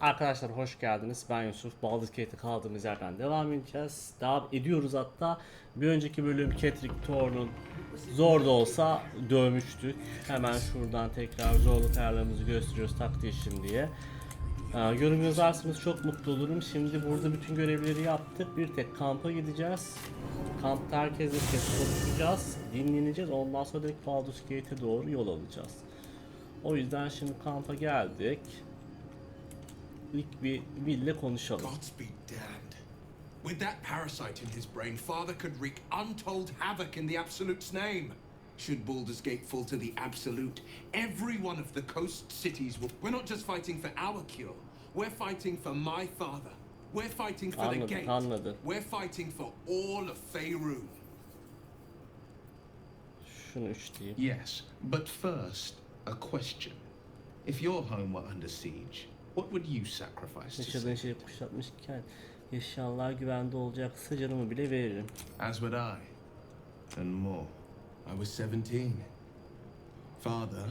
Arkadaşlar hoş geldiniz. Ben Yusuf. Baldur's Gate'e kaldığımız yerden devam edeceğiz. Devam ediyoruz hatta. Bir önceki bölüm Cedric Thorne'un zor da olsa dövmüştük. Hemen şuradan tekrar zorluk ayarlarımızı gösteriyoruz taktiği için diye. Yorum yazarsanız çok mutlu olurum. Şimdi burada bütün görevleri yaptık. Bir tek kampa gideceğiz. Kampta herkesle konuşacağız. Dinleneceğiz. Ondan sonra direkt Baldur's Gate'e doğru yol alacağız. O yüzden şimdi kampa geldik. İlk bir Bill'le konuşalım. Gods be damned. With that parasite in his brain, Father could wreak untold havoc in the Absolute's name. Should Baldur's Gate fall to the Absolute, every one of the coast cities will... We're not just fighting for our cure. We're fighting for my father. We're fighting for the gate. Anladım. We're fighting for all of Faerun. Şunu 3 diyeyim. Yes, but first, a question. If your home were under siege, what would you sacrifice to Yaşadığın save? şeyi kuşatmışken yaşayanlar güvende olacaksa canımı bile veririm. As would I. And more. I was 17. Father,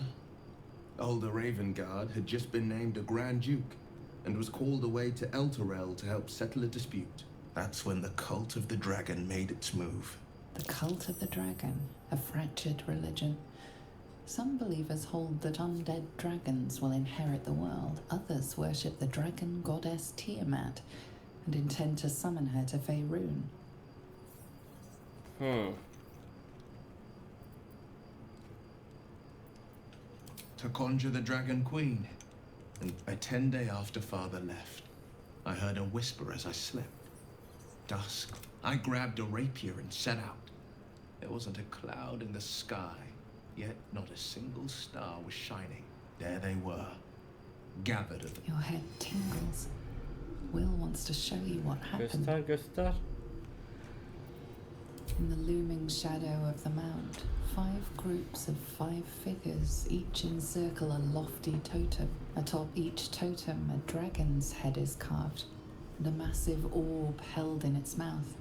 Older Ravengard had just been named a Grand Duke and was called away to Elturel to help settle a dispute. That's when the cult of the dragon made its move. The cult of the dragon, a fractured religion. Some believers hold that undead dragons will inherit the world. Others worship the dragon goddess Tiamat and intend to summon her to Faerun. To conjure the Dragon Queen. And a 10 day after Father left, I heard a whisper as I slept. Dusk. I grabbed a rapier and set out. There wasn't a cloud in the sky, yet not a single star was shining. There they were, gathered at the... Your head tingles. Will wants to show you what happened. Göster. In the looming shadow of the mount, 5 groups of 5 figures each encircle a lofty totem. Atop each totem, a dragon's head is carved, and a massive orb held in its mouth.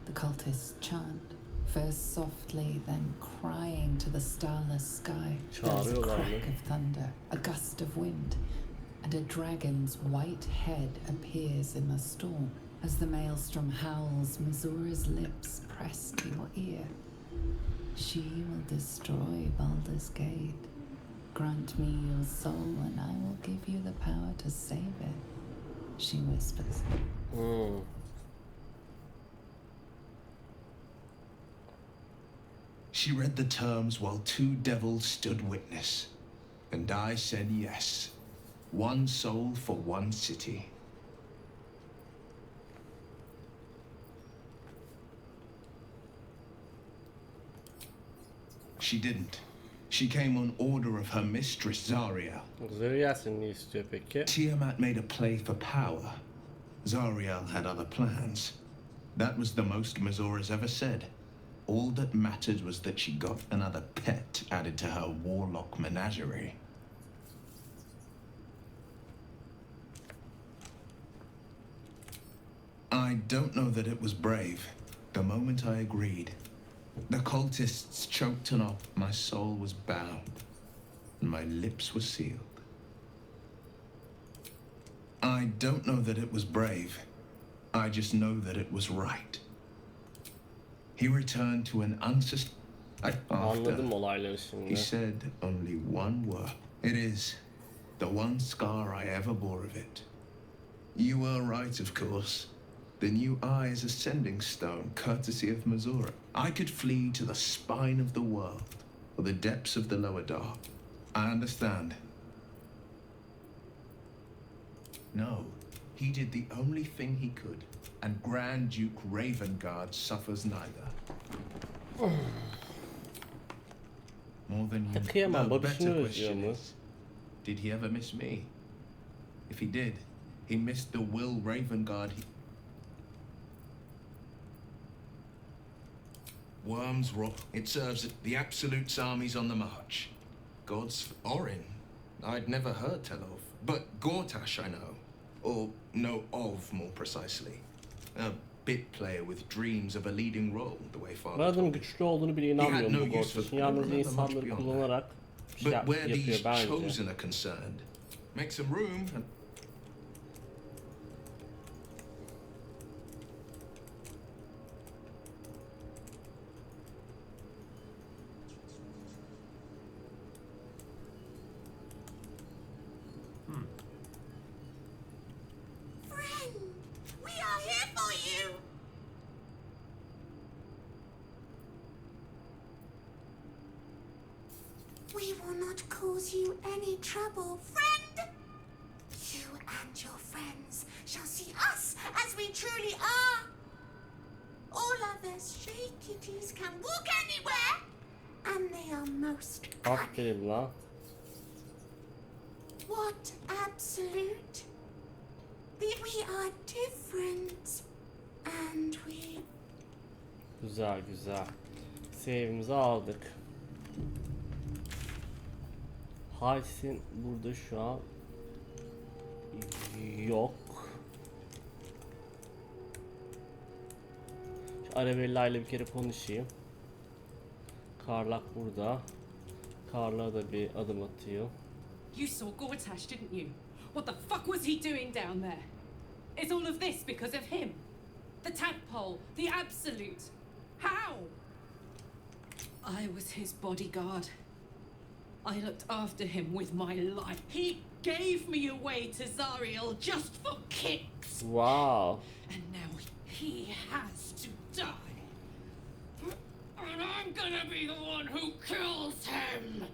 The cultists chant, first softly, then crying to the starless sky. There's a crack of thunder, a gust of wind, and a dragon's white head appears in the storm. As the maelstrom howls, Missoura's lips press to your ear. She will destroy Baldur's Gate. Grant me your soul and I will give you the power to save it, she whispers. She read the terms while 2 devils stood witness. And I said yes. 1 soul for 1 city. She didn't. She came on order of her mistress, Zariel. Zariel ne istiyor peki? Tiamat made a play for power. Zariel had other plans. That was the most Missoura's ever said. All that mattered was that she got another pet added to her warlock menagerie. I don't know that it was brave. The moment I agreed, the cultists choked and up. My soul was bound, and my lips were sealed. I don't know that it was brave. I just know that it was right. He returned to an Anladım olayları He şimdi. said only one word. It is the one scar I ever bore of it. You were right, of course. The new eye is a sending stone, courtesy of Missoura. I could flee to the spine of the world, or the depths of the lower dark. I understand. No, he did the only thing he could, and Grand Duke Ravengard suffers neither. More than you. Kıyamam, The babasını better özlüyor question mu? is, did he ever miss me? If he did, he missed the Will Ravengard he... Worms rot. It serves the Absolute's armies on the march. Gods Orin, I'd never heard tell of. But Gortash I know. Or know of, more precisely. A bit player with dreams of a leading role, the way Father Bu adamın told me. güçlü olduğunu bile inanmıyorum bu use for Gortos'un. Yalnızca much insanları beyond kullanarak bir şey But where yapıyor these bence. chosen are concerned, make some room and not cause you any trouble, friend. You and your friends shall see us as we truly are. All other stray kitties can walk anywhere, and they are most cunning. Aferin lan. What absolute? We are different, and we Güzel güzel. Save'imizi aldık. Hals'in burada şu an yok. Şu Arabella ile bir kere konuşayım. Karlak burada. Karla da bir adım atıyor. You saw Gortash, didn't you? What the fuck was he doing down there? Is all of this because of him? The tadpole, the absolute. How? I was his bodyguard. I looked after him with my life. He gave me away to Zariel just for kicks. Wow. And now he has to die. And I'm gonna be the one who kills him.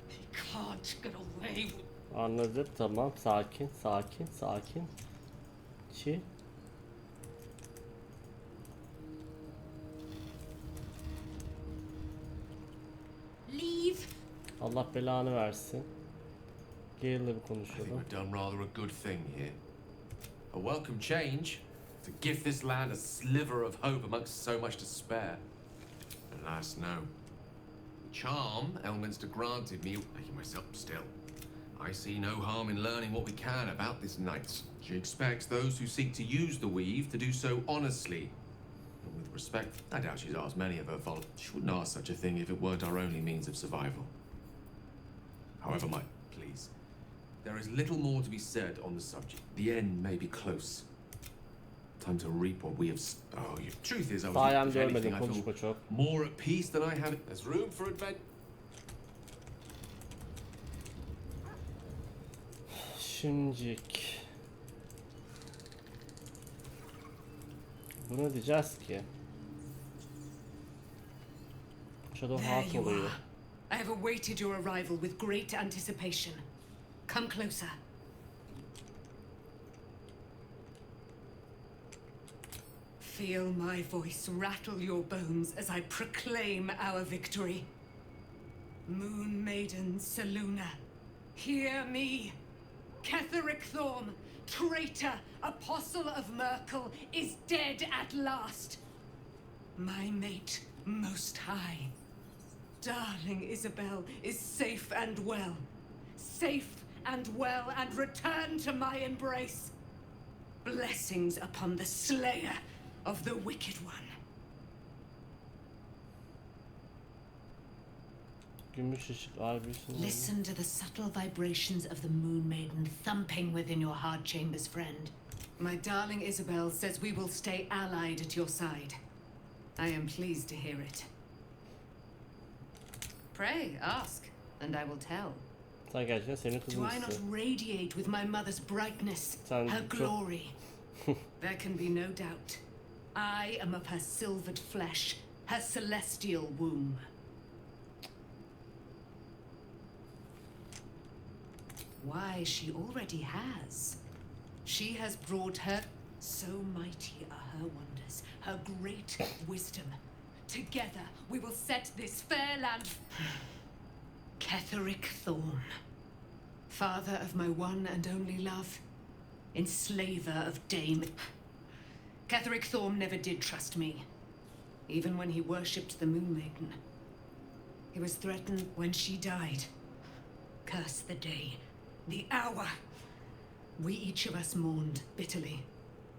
He can't get away with. Anladım, tamam, sakin sakin sakin. Çi. leave. Allah belanı versin. Gale'la bir I think konuşalım. we've done rather a good thing here. A welcome change to give this land a sliver of hope amongst so much despair. Alas, no. The charm Elminster granted me, making myself still. I see no harm in learning what we can about this knight. She expects those who seek to use the weave to do so honestly. And with respect, I doubt she's asked many of her followers. She wouldn't ask such a thing if it weren't our only means of survival. However, please, there is little more to be said on the subject. The end may be close. Time to reap what we have. Truth is, I was. Sayem if anything, görmedim, I feel konuşma çok. more at peace than I have. There's room for adventure. Şimdilik. Bunu diyeceğiz ki. Shadow There Heart you oluyor. are. I have awaited your arrival with great anticipation. Come closer. Feel my voice rattle your bones as I proclaim our victory. Moon Maiden Selûne, hear me. Ketheric Thorm, traitor, apostle of Merkel, is dead at last. My mate, most high. Darling Isabel is safe and well. Safe and well, and return to my embrace. Blessings upon the slayer of the wicked one. Gümüş ışık albüsün. Listen to the subtle vibrations of the Moon Maiden thumping within your heart chambers, friend. My darling Isabel says we will stay allied at your side. I am pleased to hear it. Pray, ask, and I will tell. Sen gerçekten senin Do kızın I not istiyor. radiate with my mother's brightness, Sen her çok- glory? There can be no doubt. I am of her silvered flesh, her celestial womb. Why, she already has. She has brought her. So mighty are her wonders, her great wisdom. Together we will set this fair land. Ketheric Thorm, father of my one and only love, enslaver of Dame. Ketheric Thorm never did trust me, even when he worshipped the Moon Maiden. He was threatened when she died. Curse the day, the hour. We each of us mourned bitterly.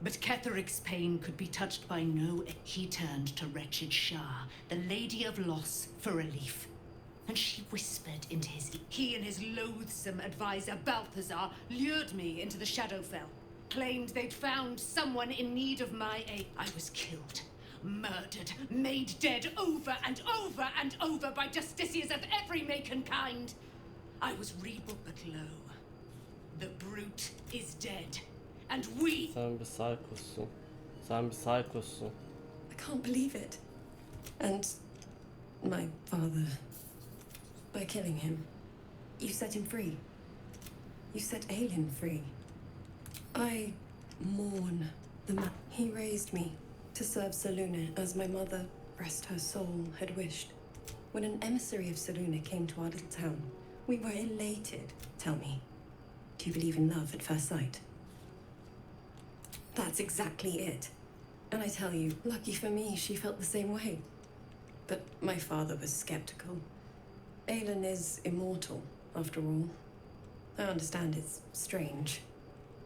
But Ketheric's pain could be touched by no. He turned to wretched Shah, the Lady of Loss, for relief. And she whispered into his ear. He and his loathsome advisor, Balthazar, lured me into the Shadowfell. Claimed they'd found someone in need of my aid. I was killed, murdered, made dead over and over and over by justiciars of every make and kind. I was reborn, but lo, the brute is dead. And we... Sen bir psychosun. Sen bir psychosun. I can't believe it. And my father. by killing him. You set him free. You set Aelin free. I mourn the man. He raised me to serve Selûne as my mother, rest her soul, had wished. When an emissary of Selûne came to our little town, we were elated. Tell me, do you believe in love at first sight? That's exactly it. And I tell you, lucky for me, she felt the same way. But my father was skeptical. Aelin is immortal, after all. I understand it's strange.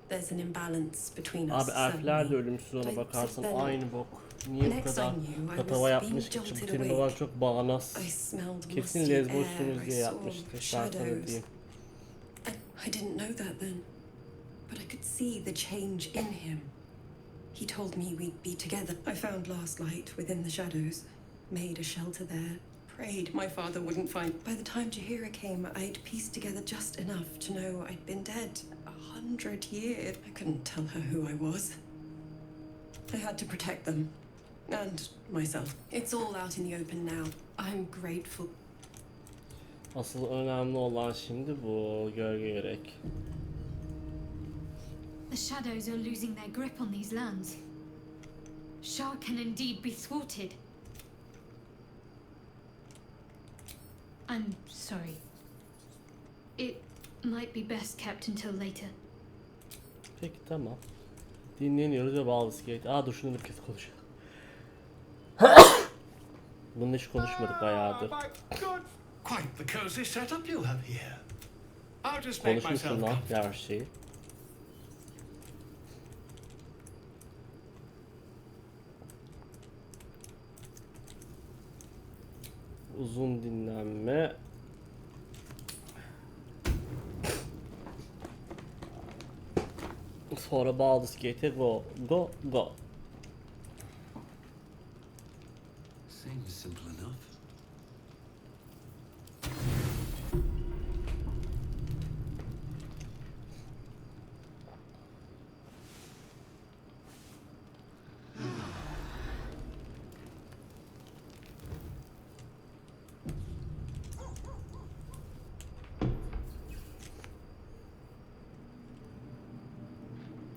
There's an imbalance between us. Abi elfler de certainly. ölümsüz ona But bakarsan then, aynı bok. Niye bu next kadar I knew, I tatava was yapmış being ki? Bu jolted kelime awake. bana çok bağnaz. I smelled Kesin musty lezboşsunuz air, diye I yapmıştır. saw Ben sana shadows. diyeyim. I didn't know that then. But I could see the change in him. He told me we'd be together. I found last light within the shadows, made a shelter there, prayed my father wouldn't find. By the time Jaheira came, I'd pieced together just enough to know I'd been dead 100 years. I couldn't tell her who I was. I had to protect them. And myself. It's all out in the open now. I'm grateful. Asıl önemli olan şimdi bu gölge yürek. The shadows are losing their grip on these lands. Shah can indeed be thwarted. I'm sorry. It might be best kept until later. Peki tamam. Dinleniyoruz ve Baldur's Gate. Dur şunu bir kez konuşalım. Bunu hiç konuşmadık bayağıdır. Quite the cozy setup you have here. I'll just make Konuşmuşsun myself lan comfortable. her şeyi. Uzun dinlenme. Sonra Baldur's Gate'e go go go. Seems simple enough.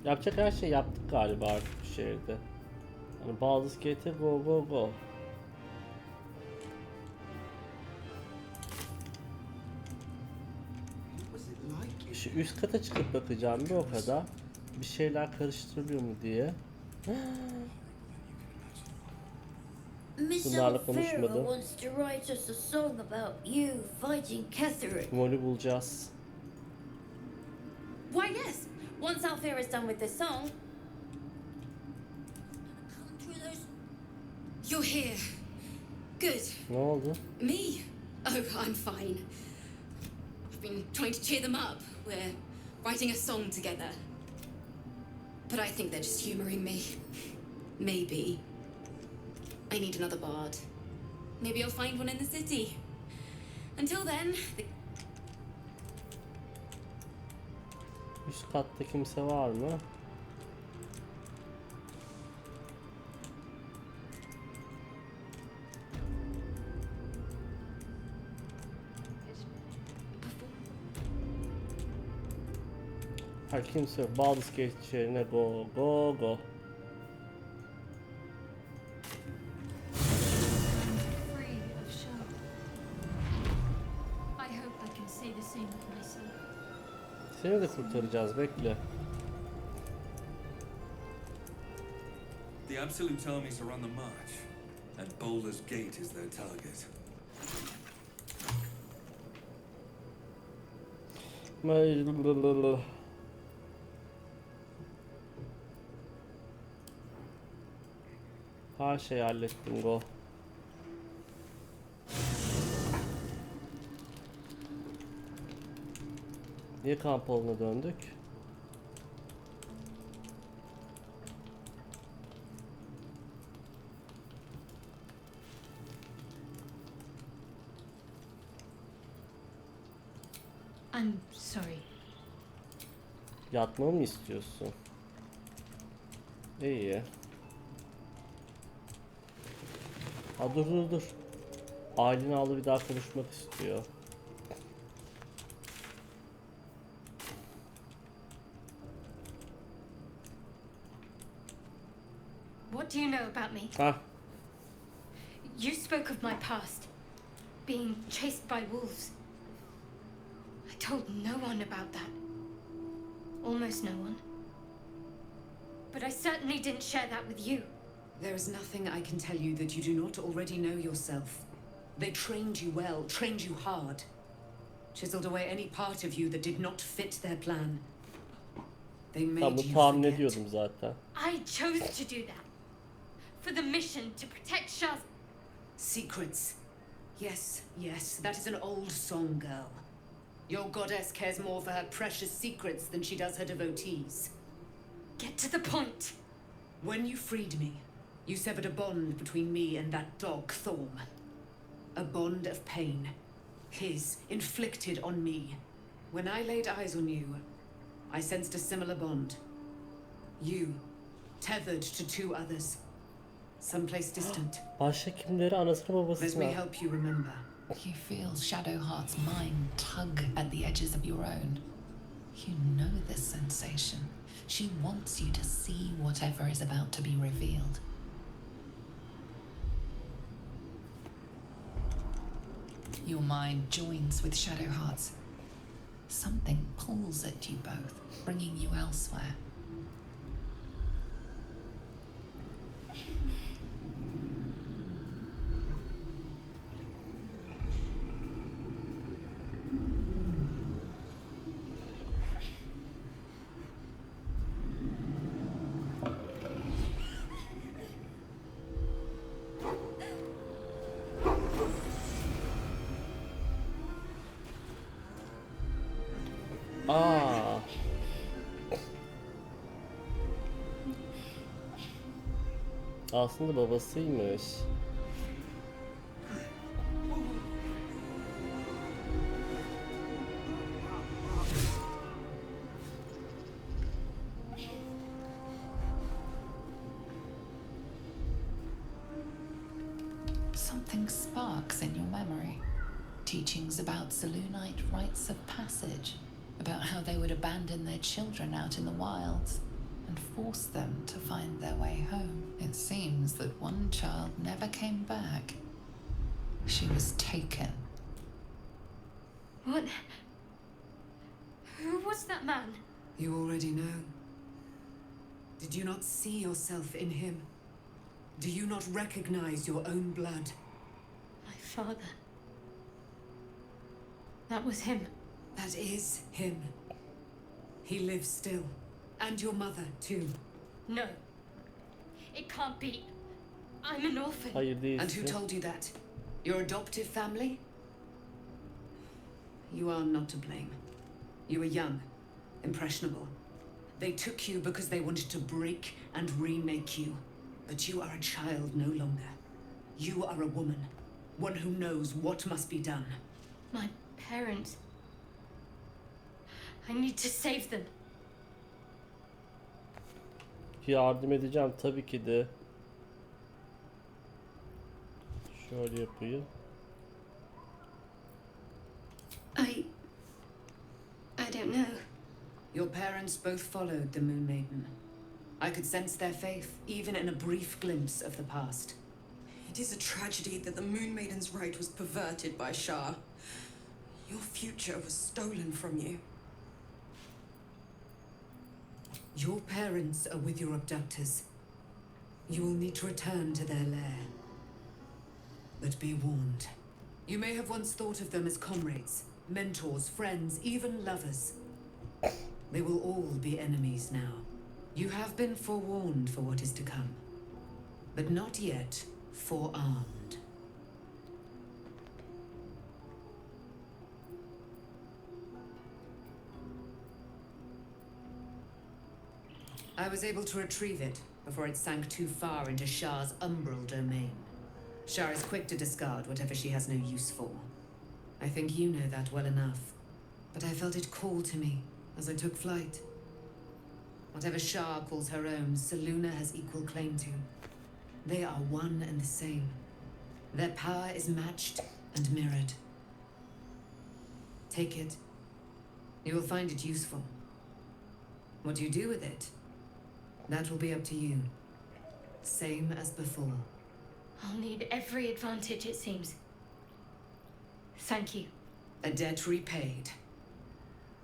Yapacak her şeyi yaptık galiba artık bu şehirde. Yani Baldur's Gate'e go go go. Şu üst kata çıkıp bakacağım bir o kadar. Bir şeyler karıştırılıyor mu diye. Miss Bunlarla konuşmadım. Alfera wants to write us a song about you fighting Catherine. Molly bulacağız. Why, yes. Once Alfera's done with this song, You're here. Good. Ne oldu? Me? Oh, I'm fine. I've been trying to cheer them up. We're writing a song together. But I think they're just humoring me. Maybe. I need another bard. Maybe I'll find one in the city. Until then, Üst katta kimse var mı? Hayır kimse yok. Baldur's Gate şehrine go go go. Free of Shah. I hope I can say the same of myself. Seni de kurtaracağız bekle. The Absolute armies are on the march, and Baldur's Gate is their target. Her şeyi hallettim go. Niye kamp alanına döndük? I'm sorry. Yatmamı mı istiyorsun? İyi. Dur. Aylin abla bir daha konuşmak istiyor. What do you know about me? Hah. You spoke of my past, being chased by wolves. I told no one about that. Almost no one. But I certainly didn't share that with you. There is nothing I can tell you that you do not already know yourself. They trained you well, trained you hard. Chiseled away any part of you that did not fit their plan. They made Ben bunu you tahmin forget. ediyordum zaten. I chose to do that. For the mission to protect Shah's... Secrets. Yes, yes, that is an old song, girl. Your goddess cares more for her precious secrets than she does her devotees. Get to the point. When you freed me, you severed a bond between me and that dog, Thorm. A bond of pain. His, inflicted on me. When I laid eyes on you, I sensed a similar bond. You, tethered to two others. Someplace distant. Başka kimleri? Anasını Let me babasını. help you remember. You feel Shadowheart's mind tug at the edges of your own. You know this sensation. She wants you to see whatever is about to be revealed. Your mind joins with Shadowheart's. Something pulls at you both, bringing you elsewhere. Aa. Aslında babasıymış. Something sparks in your memory. Teachings about Selûnite rites of passage, about how they would abandon their children out in the wilds and force them to find their way home. It seems that one child never came back. She was taken. What? Who was that man? You already know. Did you not see yourself in him? Do you not recognize your own blood? My father. That was him. That is him. He lives still. And your mother, too. No. It can't be. I'm an orphan. Hayır And who değilsin. told you that? Your adoptive family? You are not to blame. You were young, impressionable. They took you because they wanted to break and remake you. But you are a child no longer. You are a woman. One who knows what must be done. My parents. I need to save them. Yardım edeceğim tabii ki de. Şöyle yapayım. I don't know. Your parents both followed the Moon Maiden. I could sense their faith, even in a brief glimpse of the past. It is a tragedy that the Moon Maiden's right was perverted by Shah. Your future was stolen from you. Your parents are with your abductors. You will need to return to their lair. But be warned. You may have once thought of them as comrades, mentors, friends, even lovers. They will all be enemies now. You have been forewarned for what is to come, but not yet forearmed. I was able to retrieve it before it sank too far into Shah's umbral domain. Shah is quick to discard whatever she has no use for. I think you know that well enough. But I felt it call to me as I took flight. Whatever Shah calls her own, Selûne has equal claim to. They are one and the same. Their power is matched and mirrored. Take it. You will find it useful. What you do with it, that will be up to you. Same as before. I'll need every advantage, it seems. Thank you. A debt repaid.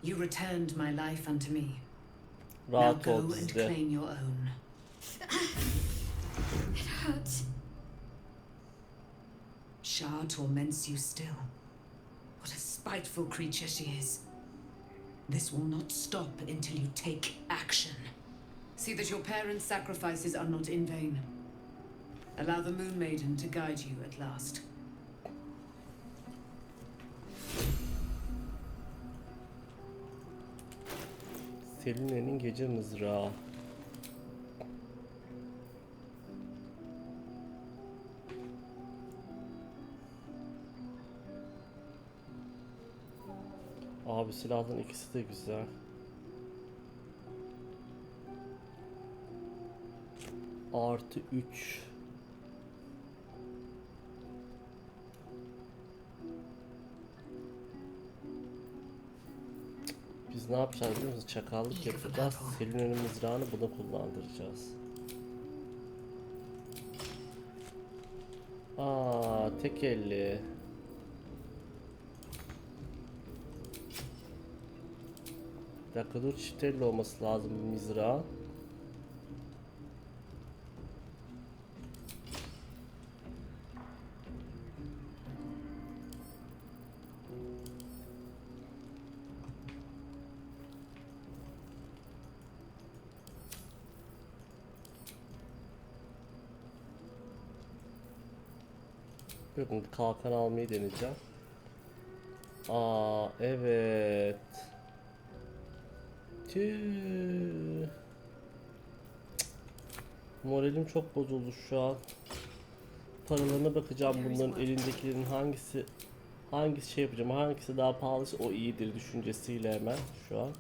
You returned my life unto me. Now Rahat go ol and bizde. claim your own. It hurts. Shar torments you still. What a spiteful creature she is. This will not stop until you take action. See that your parents' sacrifices are not in vain. Allow the Moon Maiden to guide you at last. Seline'nin gece mızrağı. Abi silahların ikisi de güzel. Artı 3. Biz ne yapacağız biliyor musunuz? Çakallık yapacağız. Seline'nin mızrağını buna kullandıracağız. Tek elli. Bir dakika dur, çift elli olması lazım bu mızrağın. Yok, kalkan almayı deneyeceğim. Evet. Tüh. Moralim çok bozuldu şu an. Paralarına bakacağım, bunların elindekilerin hangisi şey yapacağım, hangisi daha pahalısı o iyidir düşüncesiyle hemen şu an.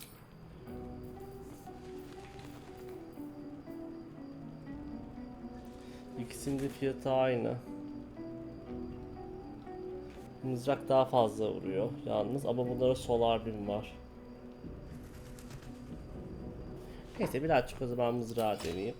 İkisinin de fiyatı aynı. Mızrak daha fazla vuruyor yalnız ama bunlara solar beam var. Neyse birazcık o zaman mızrağı deneyeyim.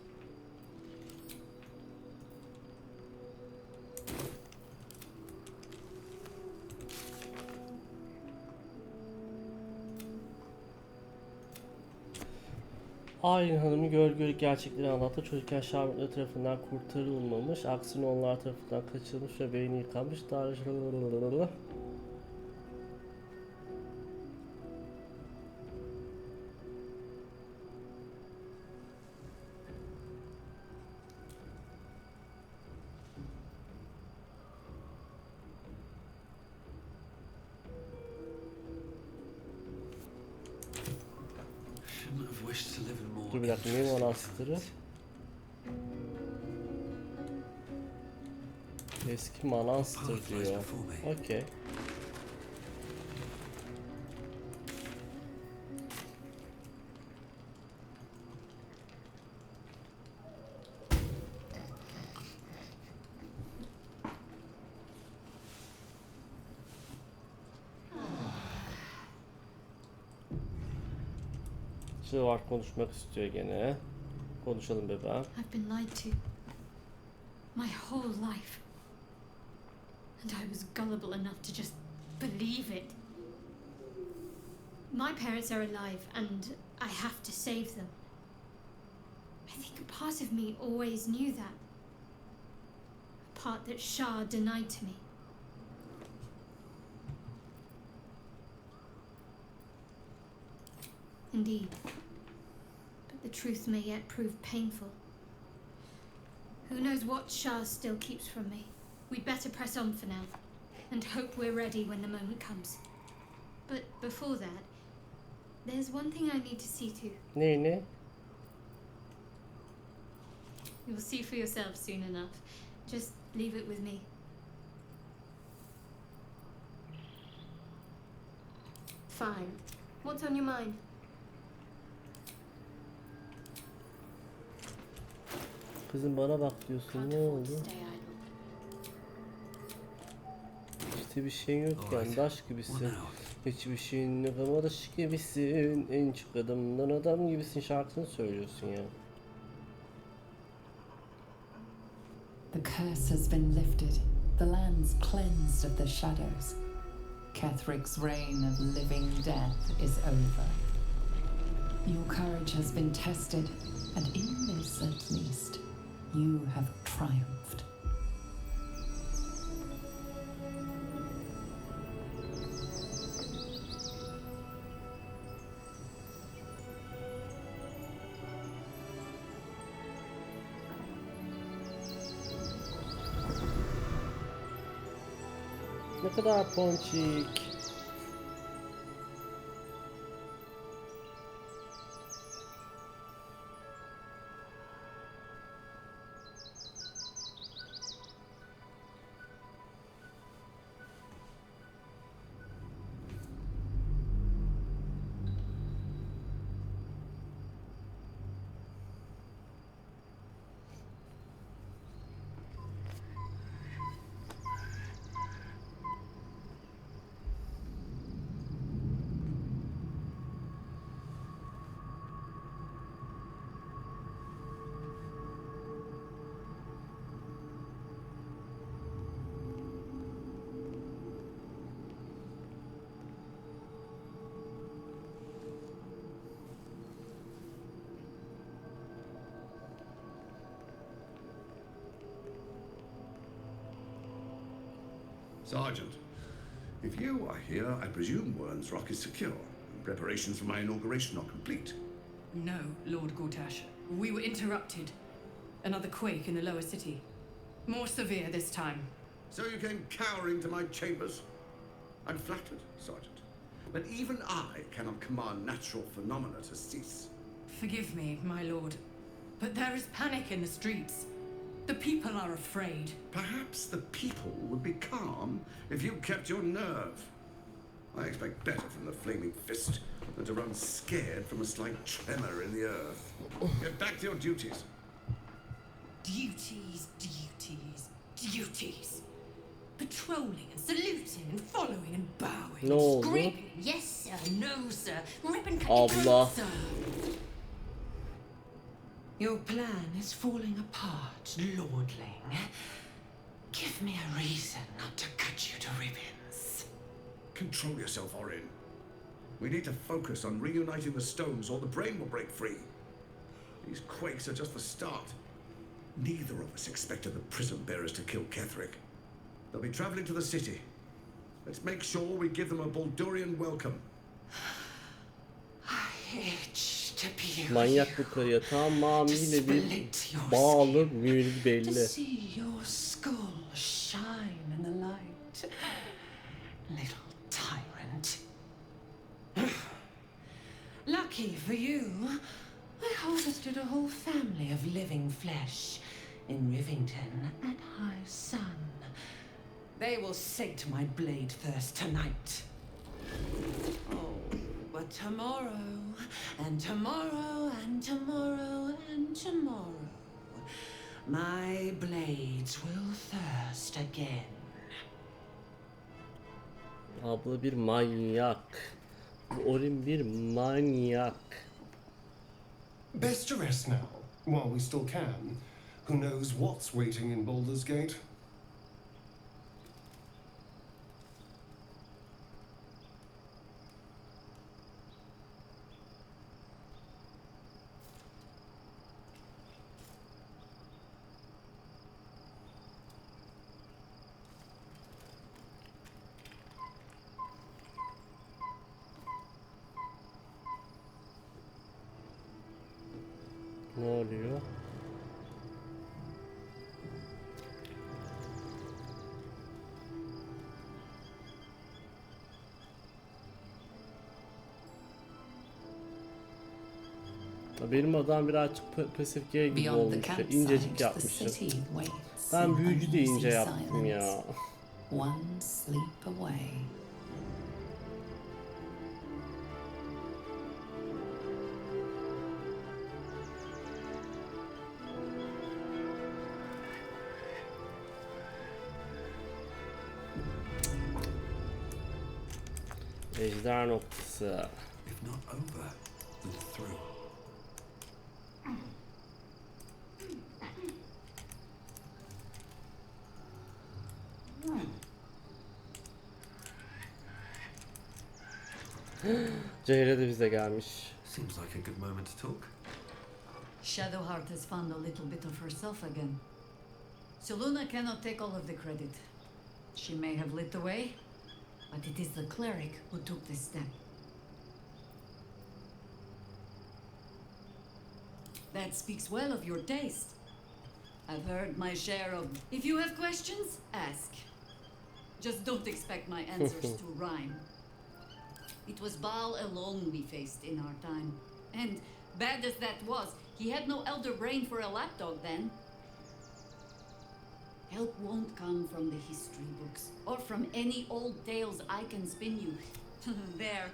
Aylin Hanım'ı gölgelik gerçekleri anlattı. Çocukken Şarmutlu tarafından kurtarılmamış. Aksine onlar tarafından kaçırılmış ve beyni yıkanmış. Shouldn't have wished to live in more Dur bir dakika, ne manastırı? Eski manastır diyor. Okey. Şey var, konuşmak istiyor gene. Konuşalım bebeğim. I've been lied to. My whole life. And I was gullible enough to just believe it. My parents are alive and I have to save them. I think a part of me always knew that. A part that Shah denied to me. Indeed. But the truth may yet prove painful. Who knows what Shah still keeps from me? We'd better press on for now, and hope we're ready when the moment comes. But before that, there's one thing I need to see to. Ne? You'll see for yourself soon enough. Just leave it with me. Fine. What's on your mind? Kızım bana bak diyorsun, Can't ne afford oldu? to stay idle. İşte bir şeyin yok yani, daş gibisin. Hiçbir şeyin yok ama daş gibisin. En çok adamdan adam gibisin şarkısını söylüyorsun ya. The curse has been lifted. The land's cleansed of the shadows. Kethric's reign of living death is over. Your courage has been tested, and in this at least, you have triumphed. Ne kadar ponçik. Sergeant, if you are here, I presume Wern's Rock is secure, and preparations for my inauguration are complete. No, Lord Gortash. We were interrupted. Another quake in the lower city. More severe this time. So you came cowering to my chambers? I'm flattered, Sergeant. But even I cannot command natural phenomena to cease. Forgive me, my lord. But there is panic in the streets. The people are afraid. Perhaps the people would be calm if you kept your nerve. I expect better from the Flaming Fist than to run scared from a slight tremor in the earth. Get back to your duties. Duties, duties, duties. Patrolling and saluting and following and bowing. Ne oldu? Screaming. Yes, sir. No, sir. Ribbon Abla. cutting, sir. Your plan is falling apart, lordling. Give me a reason not to cut you to ribbons. Control yourself, Orin. We need to focus on reuniting the stones or the brain will break free. These quakes are just the start. Neither of us expected the prison bearers to kill Ketheric. They'll be traveling to the city. Let's make sure we give them a Baldurian welcome. I itch to be Manyak bu karıya tamamıyla bir bağlı mühür to belli. see your skull shine in the light. Little tyrant. Lucky for you, I harvested a whole family of living flesh in Rivington at high sun. They will sate my blade thirst tonight. Oh, but tomorrow, and tomorrow, and tomorrow, and tomorrow, my blades will thirst again. Abla bir manyak. Orin bir manyak. Best to rest now, while we still can. Who knows what's waiting in Baldur's Gate? Ne oluyor? Benim adam birazcık Pacific gibi Beyond the olmuş ya. campsite, İncecik the yapmışım. city waits Ben in büyücü de ince uneasy yaptım ya. silence. One sleep away. Ejder noktası. If not over, then through. Cahire de bize gelmiş. Seems like a good moment to talk. Shadowheart has found a little bit of herself again. Selûne cannot take all of the credit. She may have lit the way, but it is the cleric who took this step. That speaks well of your taste. I've heard my share of... If you have questions, ask. Just don't expect my answers to rhyme. It was Baal alone we faced in our time. And bad as that was, he had no elder brain for a lapdog then. Help won't come from the history books, or from any old tales I can spin you. There.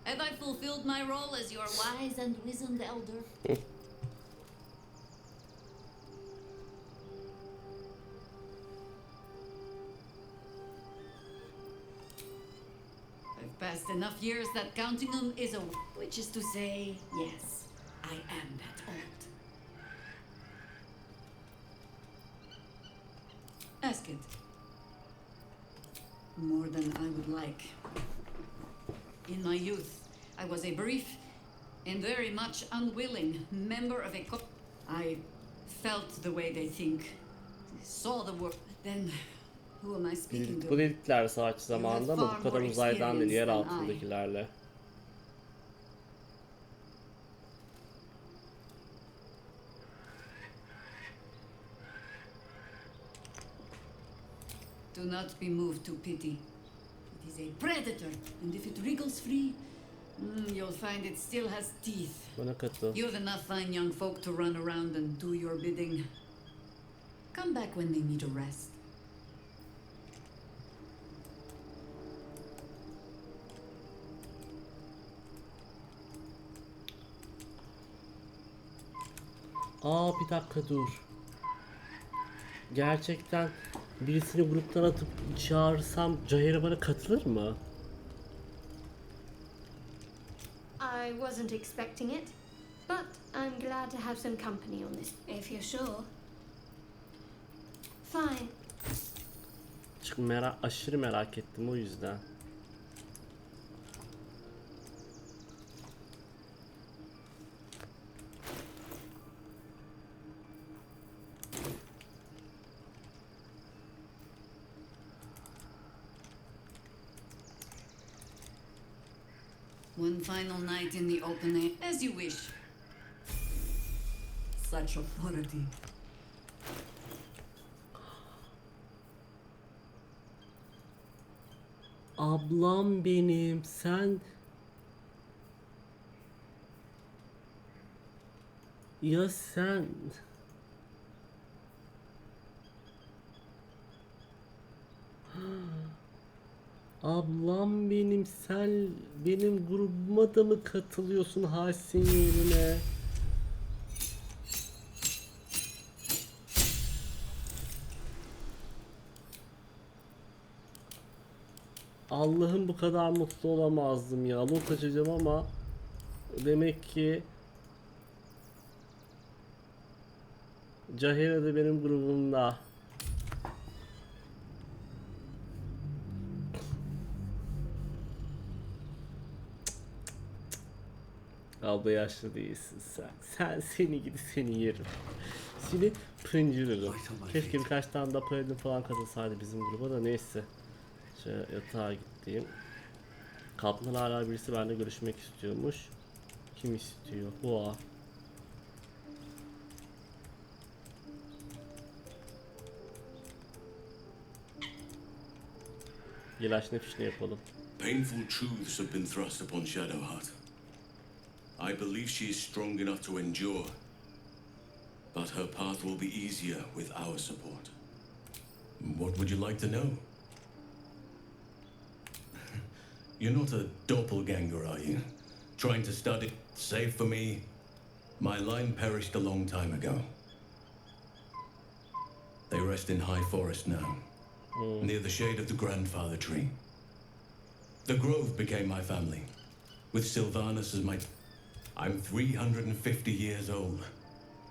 Have I fulfilled my role as your wise and wizened elder? I've passed enough years that counting them is a... Which is to say, yes, I am that old. Ask it. More than I would like. In my youth, I was a brief and very much unwilling member of a I felt the way they think, saw the world. Then, who am I speaking to? Bu dedikler savaş zamanında ama bu kadar uzaydan değil, yer altındakilerle. Do not be moved to pity. It is a predator, and if it wriggles free, you'll find it still has teeth. Bana katıl. You have enough fine young folk to run around and do your bidding. Come back when they need a rest. Bir dakika dur. Gerçekten birisini gruptan atıp çağırsam Cahire bana katılır mı? I wasn't expecting it, but I'm glad to have some company on this, if you're sure. Fine. Çünkü aşırı merak ettim o yüzden. One final night in the open air, as you wish. Such authority. Ablam benim, sen... Ya sen... Ablam benim, sen benim grubuma da mı katılıyorsun Hasin yerine? Allah'ım, bu kadar mutlu olamazdım ya. Loot açacağım ama demek ki Cahire de benim grubumda. Abla yaşlı değilsin sen. Seni gidi seni yerim. Seni pıncırırım. Keşke birkaç tane da Paladin falan katılsaydı bizim gruba da, neyse. Şöyle yatağa gittiğim. Kaplan hala birisi benimle görüşmek istiyormuş. Kim istiyor? Boğa. İlaç nefişini yapalım. Painful truths have been thrust upon Shadowheart. I believe she is strong enough to endure, but her path will be easier with our support. What would you like to know? You're not a doppelganger, are you? Trying to study, save for me? My line perished a long time ago. They rest in High Forest now, near the shade of the grandfather tree. The Grove became my family, with Sylvanas as my... I'm 350 years old.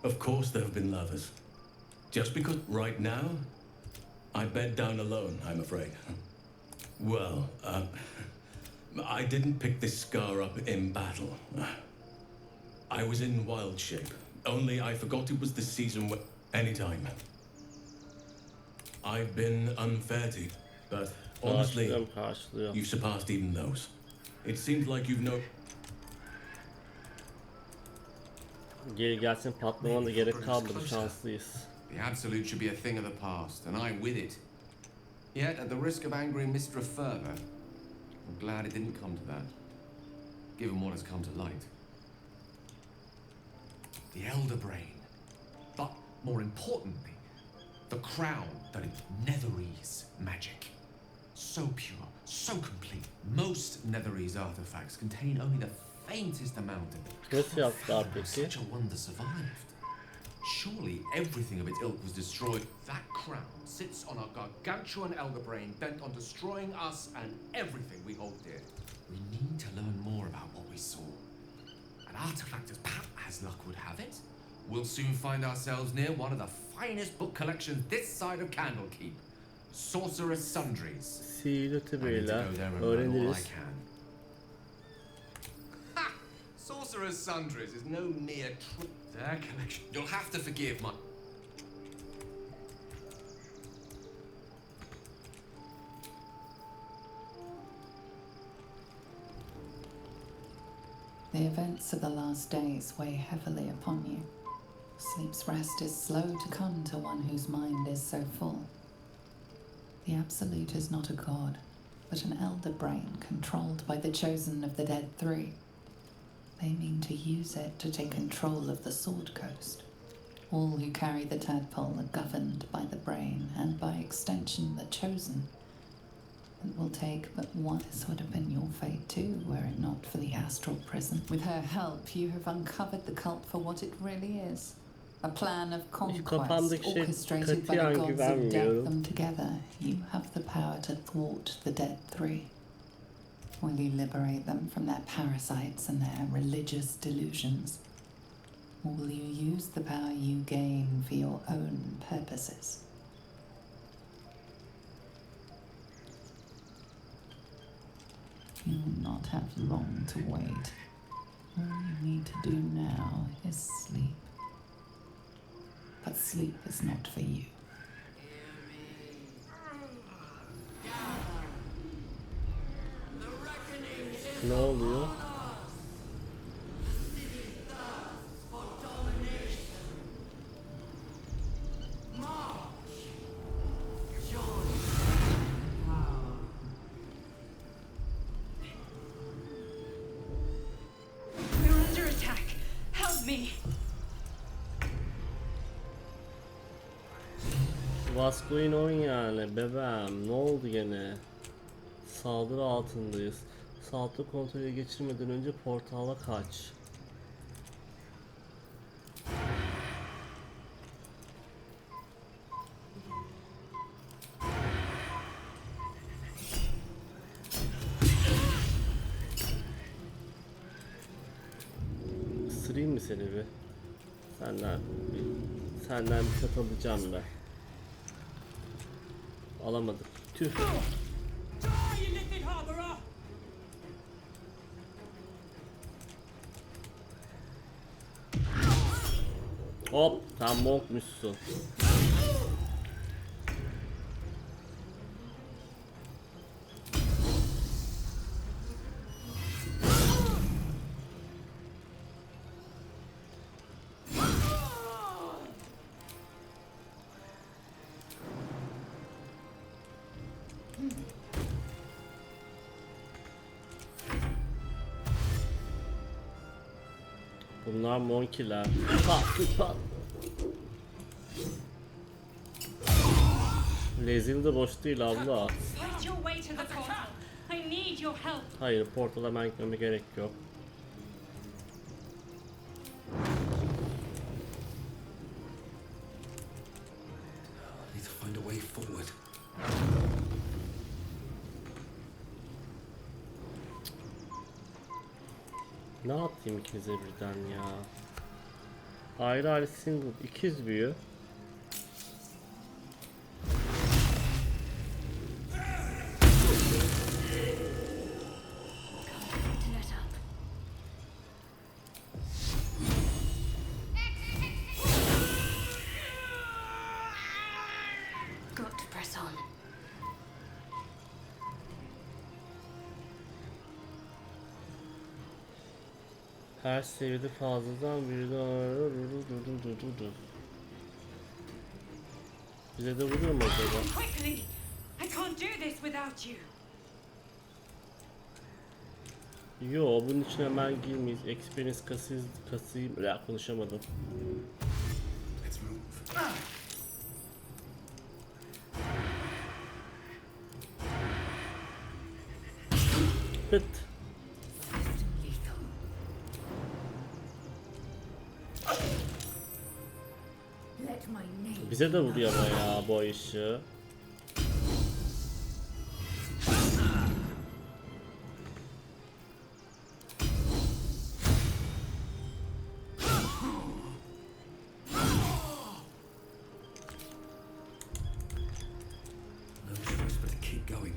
Of course there have been lovers. Just because right now, I bed down alone, I'm afraid. Well, I didn't pick this scar up in battle. I was in wild shape. Only I forgot it was the season where... Anytime. I've been unfair to you, but honestly, you've surpassed even those. It seems like you've no... Geri gelsin, patlamana da gerek kalmadı, şanslıyız. The Absolute should be a thing of the past, and I with it. Yet, at the risk of angering Mr. further, I'm glad it didn't come to that, given what has come to light. The Elder Brain. But, more importantly, the crown that is Netherese magic. So pure, so complete. Most Netherese artifacts contain only the faintest amount of it. Nasıl yaptılar peki? Such a wonder survived. Surely everything of its ilk was destroyed. That crown sits on a gargantuan elder brain bent on destroying us and everything we hold dear. We need to learn more about what we saw. An artifact as luck would have it, we'll soon find ourselves near one of the finest book collections this side of Candlekeep. Sorcerer's Sundries. Sihirli I need to go there and learn all I öğreniriz. can. Ha! Sorcerer's Sundries is no mere their collection. You'll have to forgive my... The events of the last days weigh heavily upon you. Sleep's rest is slow to come to one whose mind is so full. The Absolute is not a god, but an elder brain controlled by the chosen of the Dead Three. They mean to use it to take control of the Sword Coast. All who carry the tadpole are governed by the brain, and by extension the chosen. It will take but one. This would have been your fate too, were it not for the astral prison. With her help, you have uncovered the cult for what it really is. A plan of conquest orchestrated by the gods of death them together. You have the power to thwart the Dead Three. Will you liberate them from their parasites and their religious delusions? Or will you use the power you gain for your own purposes? You will not have long to wait. All you need to do now is sleep. But sleep is not for you. Ne oluyor? We're under attack. Help me. What's going on yani bebeğim, ne oldu gene? Saldırı altındayız. Saldırı kontrolü geçirmeden önce portala kaç. Isırayım mı seni bir? Senden bir tat alacağım ben. Alamadık. Tüh. Hop, sen monkmuşsun. Bunlar monkeyler. Pat. Lezil de boş değil abla. Fight your way to the portal. I need your help. Hayır, portala hemen gitmeme gerek yok. I need to find a way forward. Ne yapayım ikinize birden ya? Ayrı ayrı single ikiz büyü. Her seviyede fazladan birden bize de vuruyor mu acaba? Quickly! I can't do this without you. Yo, bunun için hemen girmeyiz. Experience kasayım. Ya konuşamadım. Let's move. Pıt. Let my name. Bize de vuruyor ama ya bu işi. No choice but to keep going.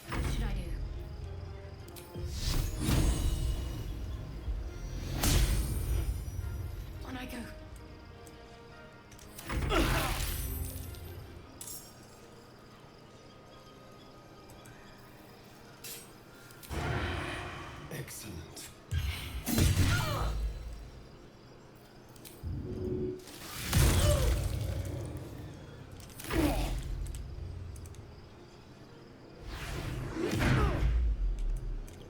What should I do? On I go. Excellent.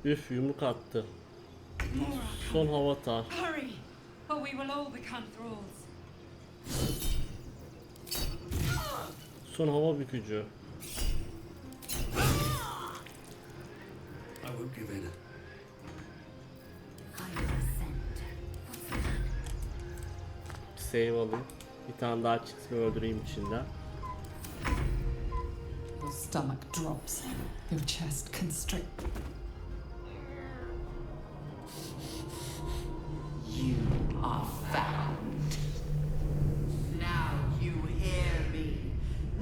Üf, yumruk attı. Son havatar. Hurry, or we will all become thralls. Son hava bükücü. I won't give in. Save alayım. Bir tane daha çıksın öldüreyim içinden. Your stomach drops. Your chest constricts. You are found. Now you hear me.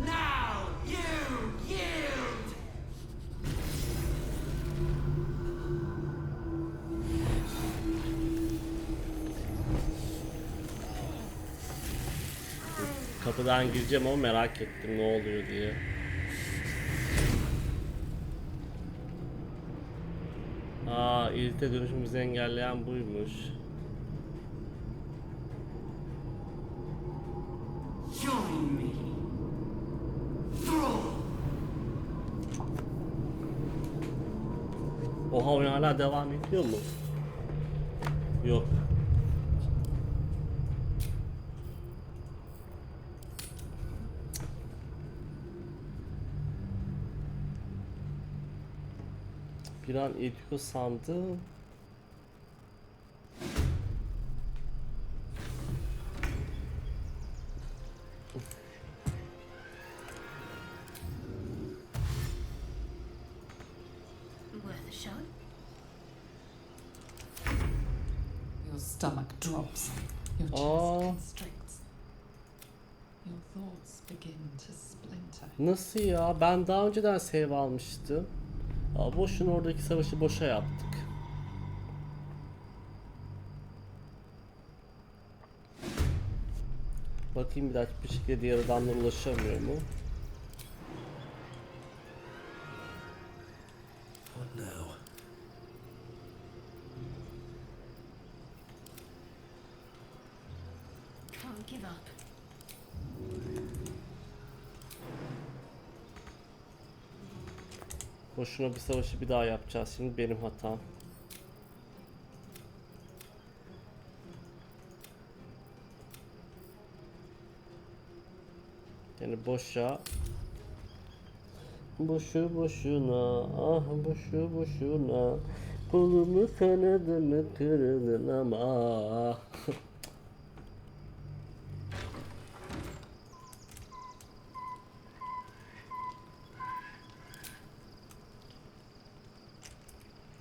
Now you yield. Kapıdan gireceğim ama merak ettim ne oluyor diye. Aa, irite dönüşümüzü engelleyen buymuş. Join me. Thrall. Oha, oyun hala devam ediyor mu? Yok. Bir an ediyor sandım. Worth a shot. Your stomach drops. Your chest Aa, constricts. Your thoughts begin to splinter. nasıl ya? Ben daha önceden save almıştım. Aa, boşuna oradaki savaşı boşa yaptık. Bakayım bir dakika, bir şekilde diğer adamlara ulaşamıyor mu? What now? Can't give up. Boşuna bir savaşı bir daha yapacağız şimdi, benim hatam. Yani boşa. Boşu boşuna, ah boşu boşuna. Kolumu kanadımı kırdın ama.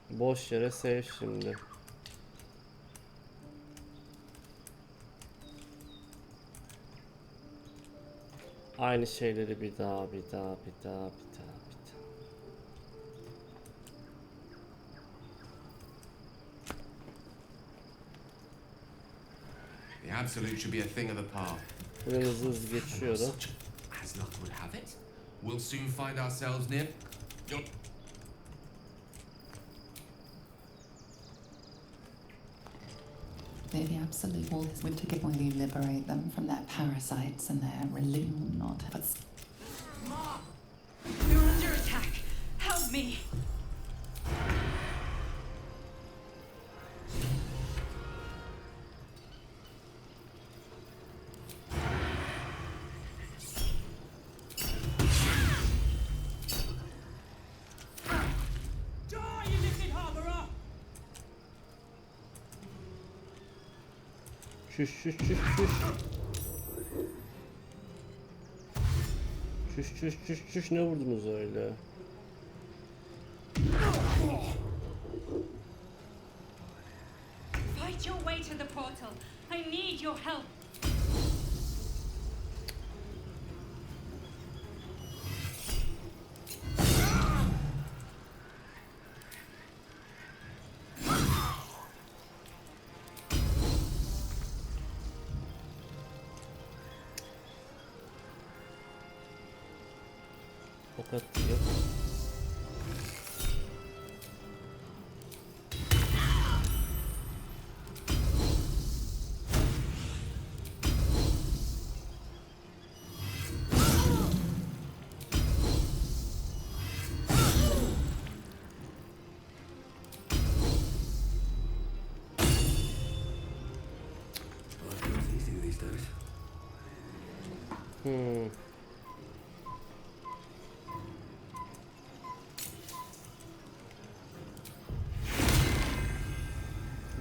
Boş yere save şimdi. Aynı şeyleri bir daha. The Absolute should be a thing of the past. Buradan hızlı hızlı geçiyordu. As luck would have it, we'll soon find ourselves near. The absolute wall is with to will you liberate them from their parasites and their religion not but Mom! You're under attack. Help me! Şuş şuş şuş şuş. Şuş şuş şuş şuş, ne vurdunuz öyle? Fight your way to the portal. I need your help. Fakat yok.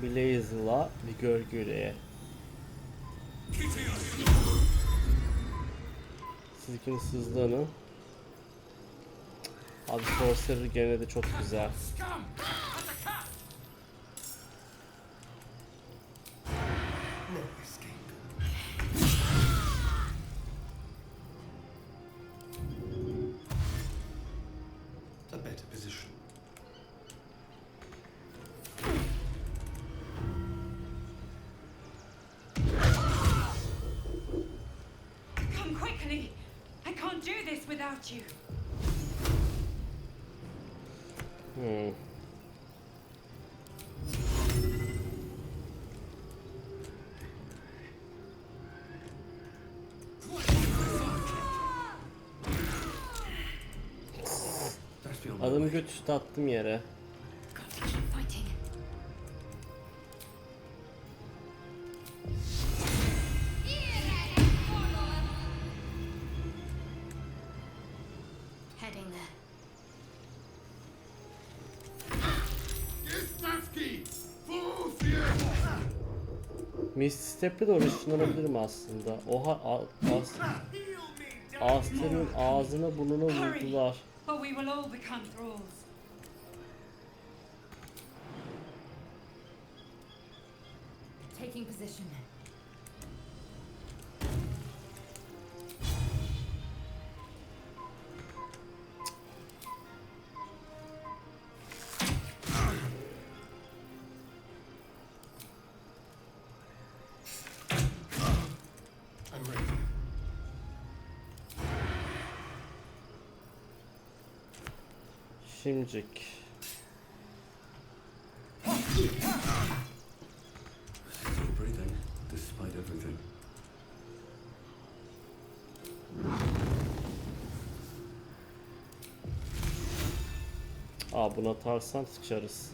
Blaze'la bir gölgüleye. Siz ikiniz hızlanın. Abi Sorcerer gene de çok güzel. A better position. Come quickly. I can't do this without you. Adamı göt üstü attım yere. Fighting. Heading there. Misty Step'le de oraya ışınlanabilirim aslında. Oha, Aster'in ağzına burnuna vurdular. Or we will all become thralls. Taking position. I'm ready. Şimdicik. Still breathing, despite everything. Aa, buna atarsam sıçarız.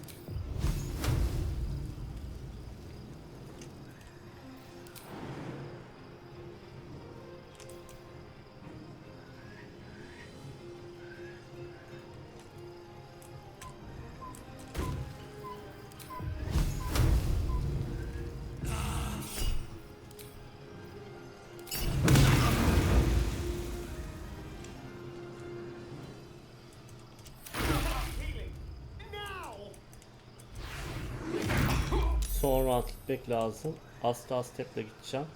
Sonra gitmek lazım. Asla step'le gideceğim.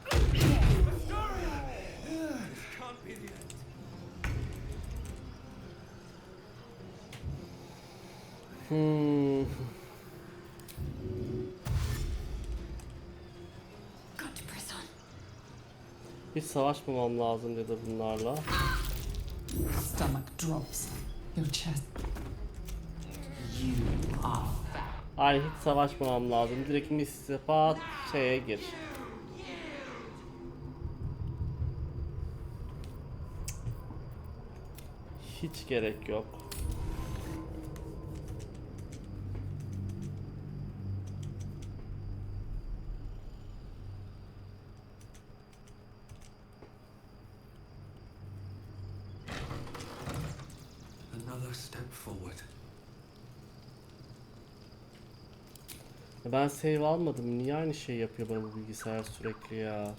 Got to press on. Hiç savaşmamam lazım dedi bunlarla. Stomach drops. Your chest. Ay hiç savaşmamam lazım. Direkt istifa şeye gir. Hiç gerek yok. Another step forward. Ben save almadım. Niye aynı şey yapıyor bana bu bilgisayar sürekli ya?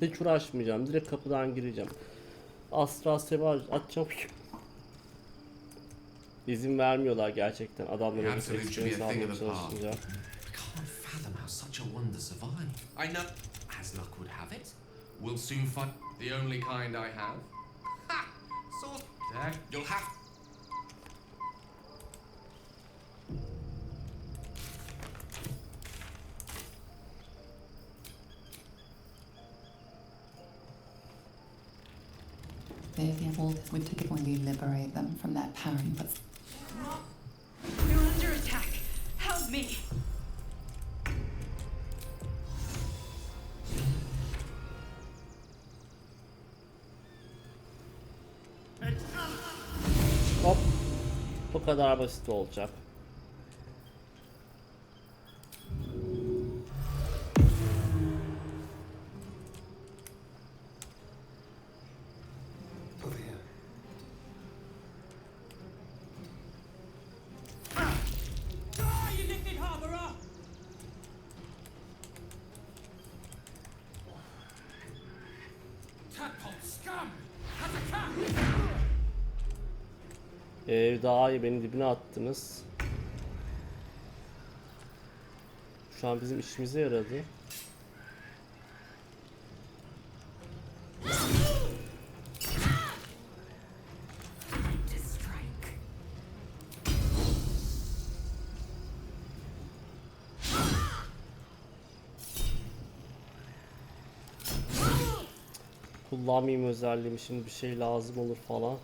Hiç uğraşmayacağım. Direkt kapıdan gireceğim. Astral save atacağım. İzin vermiyorlar gerçekten adamların experience almaya çalışınca. I can't fathom how such a wonder survived. I know, as luck would have it, we'll soon find the only kind I have. Ha! Sort there. You'll have. Vivian Aldous would typically liberate them from their parent, but You're under attack. Help me. Hop. Bu kadar basit olacak. Over here. You lifted harborer! Tadpole scum! Attack! Daha iyi beni dibine attınız. Şu an bizim işimize yaradı. Kullanmayayım özelliğimi, şimdi bir şey lazım olur falan.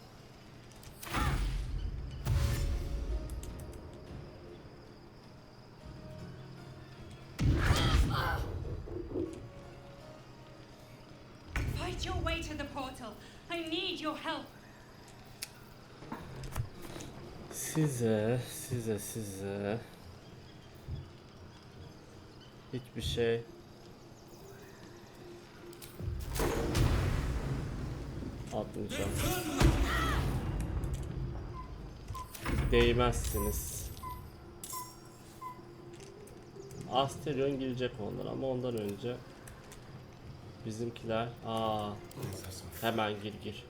Fight your way to the portal. I need your help. Size hiçbir şey atmayacağım. Değmezsiniz. Asterion gelecek onlar ama ondan önce bizimkiler hemen gir.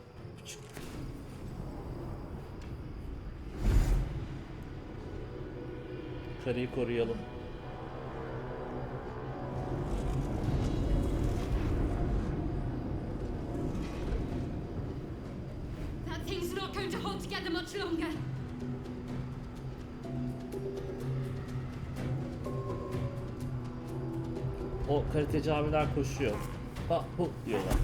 Karıyı koruyalım. That thing's not going to hold together much longer. O karateci abiler koşuyor. Ha hu diyorlar.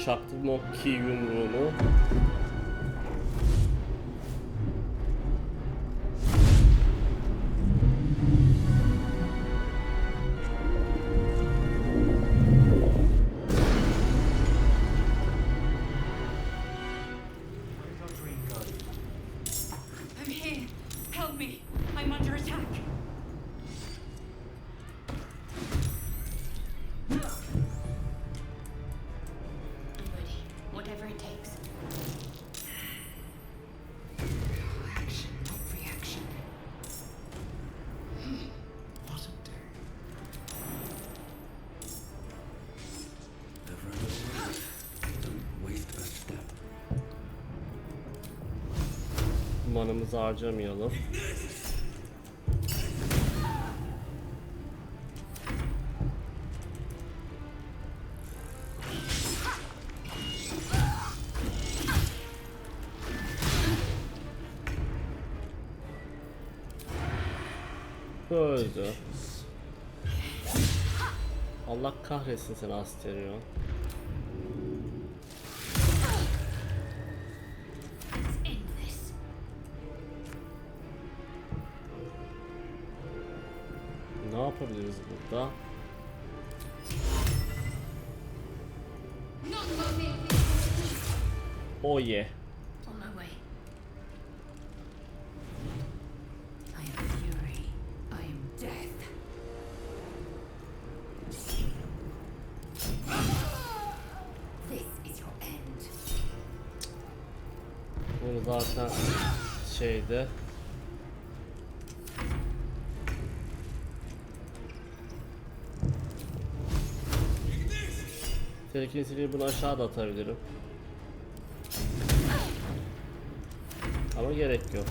Çaktım o ki yumruğunu. I'm here. Help me. I'm under attack. I'm ready. Whatever it takes. Action, not reaction. What a day. Manımızı harcamayalım. Öldü. Allah kahretsin seni Asterion. Ne yapabiliriz burada? Oh yeah. On my way. I am fury. I am death. This is your end. Bunu zaten şeyde. Tehlikeli bunu aşağıda atabilirim. Ama gerek yok.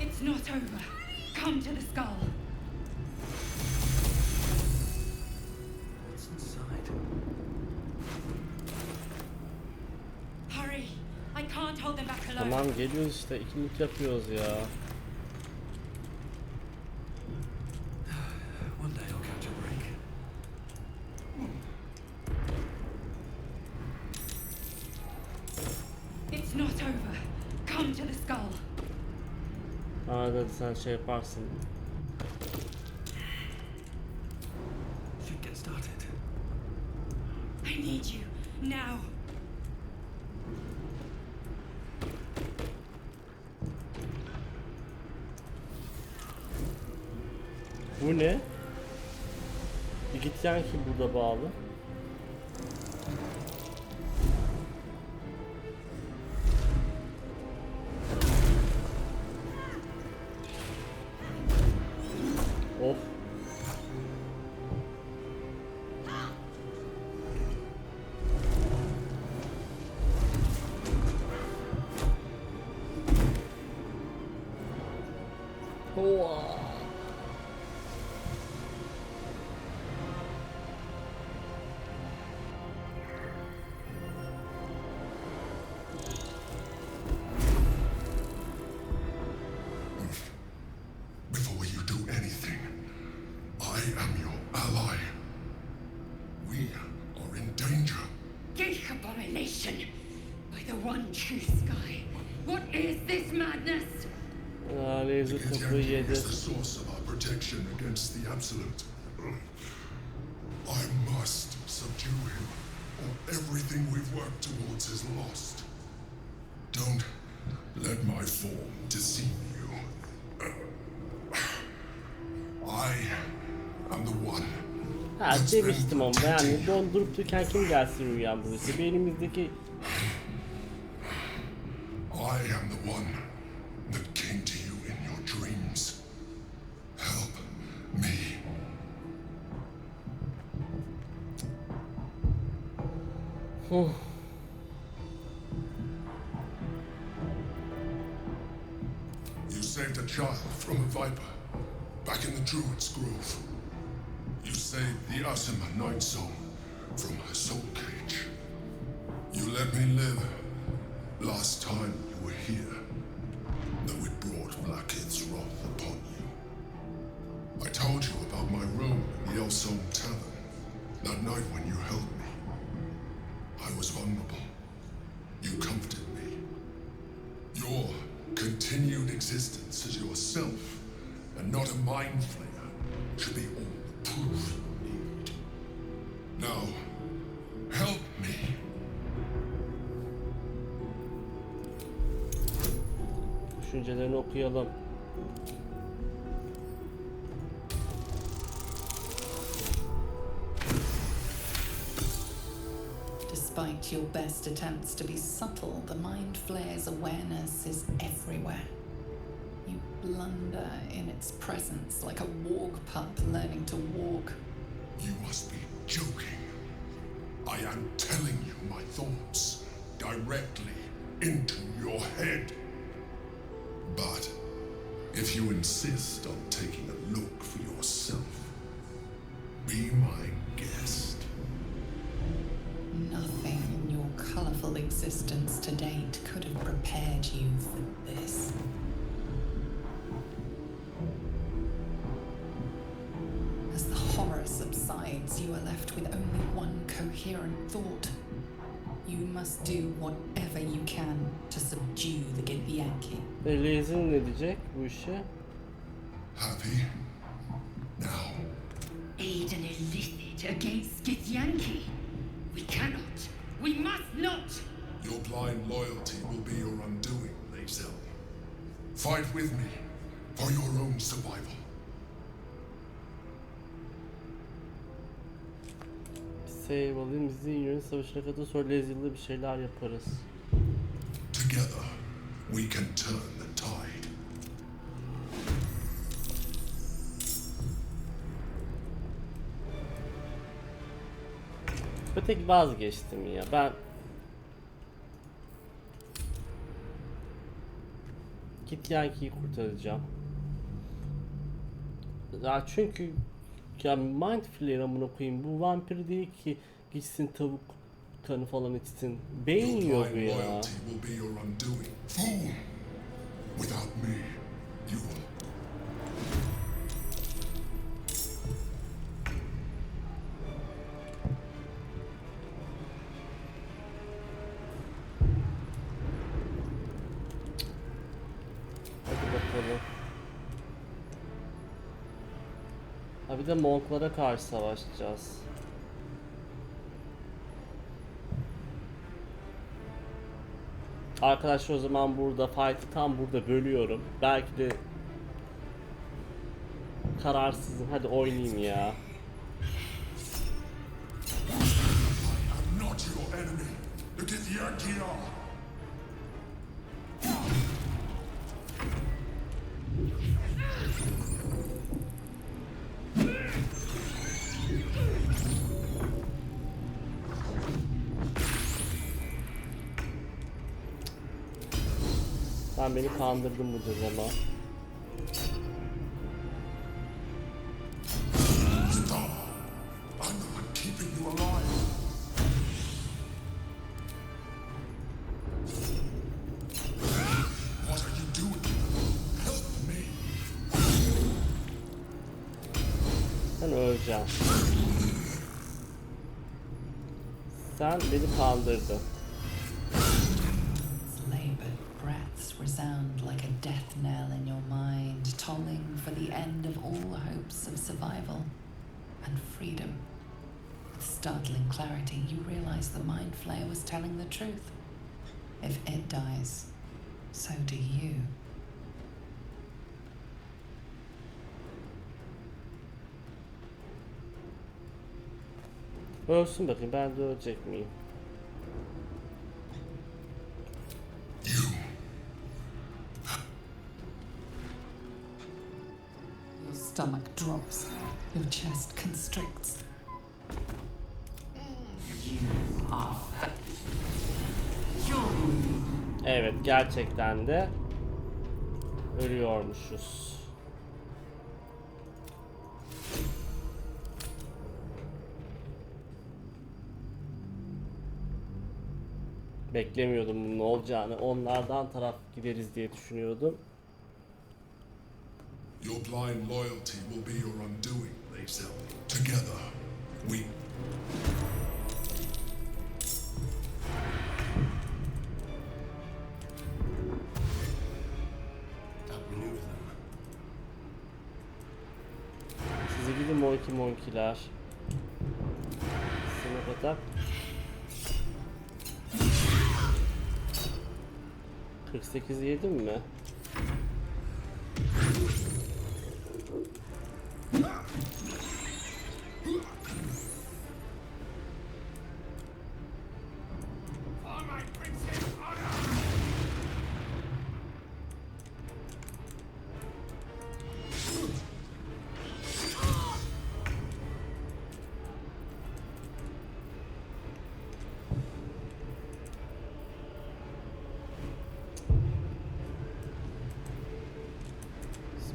It's not over. Come to the skull. What's inside? Hurry! I can't hold them back alone. Tamam geliyoruz işte, ikilik yapıyoruz ya. One day I'll catch a break. It's not over. Come to the skull. Arada sen şey yaparsın. Should get started. I need you now. Bu ne? Gityen kim burada bağlı? Of. Hoa. Before you do anything, I am your ally. We are in danger. Geek abomination! By the one true sky. What is this madness? Laser kafayı yedi. Is the source of our protection against the Absolute. I must subdue him, or everything we've worked towards is lost. Don't let my form deceive you. I am the one. Ha demiştim ama yani dondurup dururken kim gelsin rüyam burası? Beynimizdeki I am the one that came to you in your dreams. Help me. You saved a child from a viper back in the Druid's Grove. You saved the Asima Night Soul from her soul cage. You let me live last time you were here, though it brought Blackhead's wrath upon you. I told you about my room in the Elsong Tavern that night when you held me. I was vulnerable. You comforted me. Your continued existence as yourself and not a mind flayer should be all the proof you need. Now, help me. düşüncelerini okuyalım. Despite your best attempts to be subtle, the Mind Flayer's awareness is everywhere. You blunder in its presence, like a walk pup learning to walk. You must be joking. I am telling you my thoughts directly into your head. But if you insist on taking a look for yourself, be my guest. Nothing in your colorful existence to date could have prepared you for this. As the horror subsides, you are left with only one coherent thought. You must do whatever you can to subdue the Githyanki. Lezin ne diyecek bu işe? Happy? Now. Aid an illicit against Githyanki. We cannot. We must not. Your blind loyalty will be your undoing, Lae'zel. Fight with me for your own survival. Save alayım, Zinyo'nun savaşına kadar sonra Lezil'de bir şeyler yaparız. Together, we can turn the tide. Öteki vazgeçtim ya. Ben Githyanki'yi kurtaracağım. Ya çünkü ya Mind Flayer amına koyayım, bu vampir değil ki gitsin tavuk kanı falan içsin. Beyin yiyor bu ya. Loyalty will be your undoing. Fool! Without me, you will. Hadi bakalım. Ha bir de Monk'lara karşı savaşacağız. Arkadaşlar o zaman burada fight'ı tam burada bölüyorum. Belki de kararsızım. Hadi oynayayım ya. I'm not your enemy. The Githyanki are. Sen beni kandırdın bu zaman. Stop! I'm the one keeping you alive. What are you doing? Help me! Sen öleceksin. Sen beni kandırdın. Resound like a death knell in your mind, tolling for the end of all hopes of survival and freedom. With startling clarity, you realize the Mind Flayer was telling the truth. If it dies, so do you. Ölsün bakayım, ben de ölecek miyim? Stomach drops, your chest constricts. Evet, gerçekten de ölüyormuşuz. Beklemiyordum bunun olacağını. Onlardan taraf gideriz diye düşünüyordum. Your blind loyalty will be your undoing, Lae'zel. Together, we... Outmaneuver them. Size gidin monkiler. Sınıf atak. 48 yedim mi?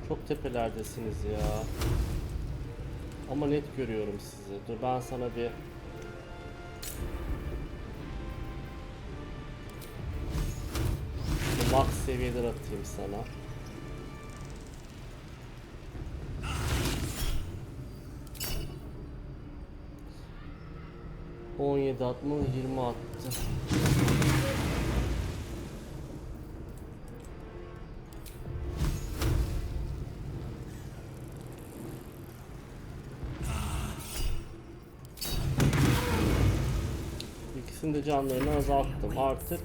Çok tepelerdesiniz ya. Ama net görüyorum sizi. Dur ben sana bir... Max seviyeden atayım sana. ...17 atma, 20 attı. İkisinin de canlarını azalttım artık.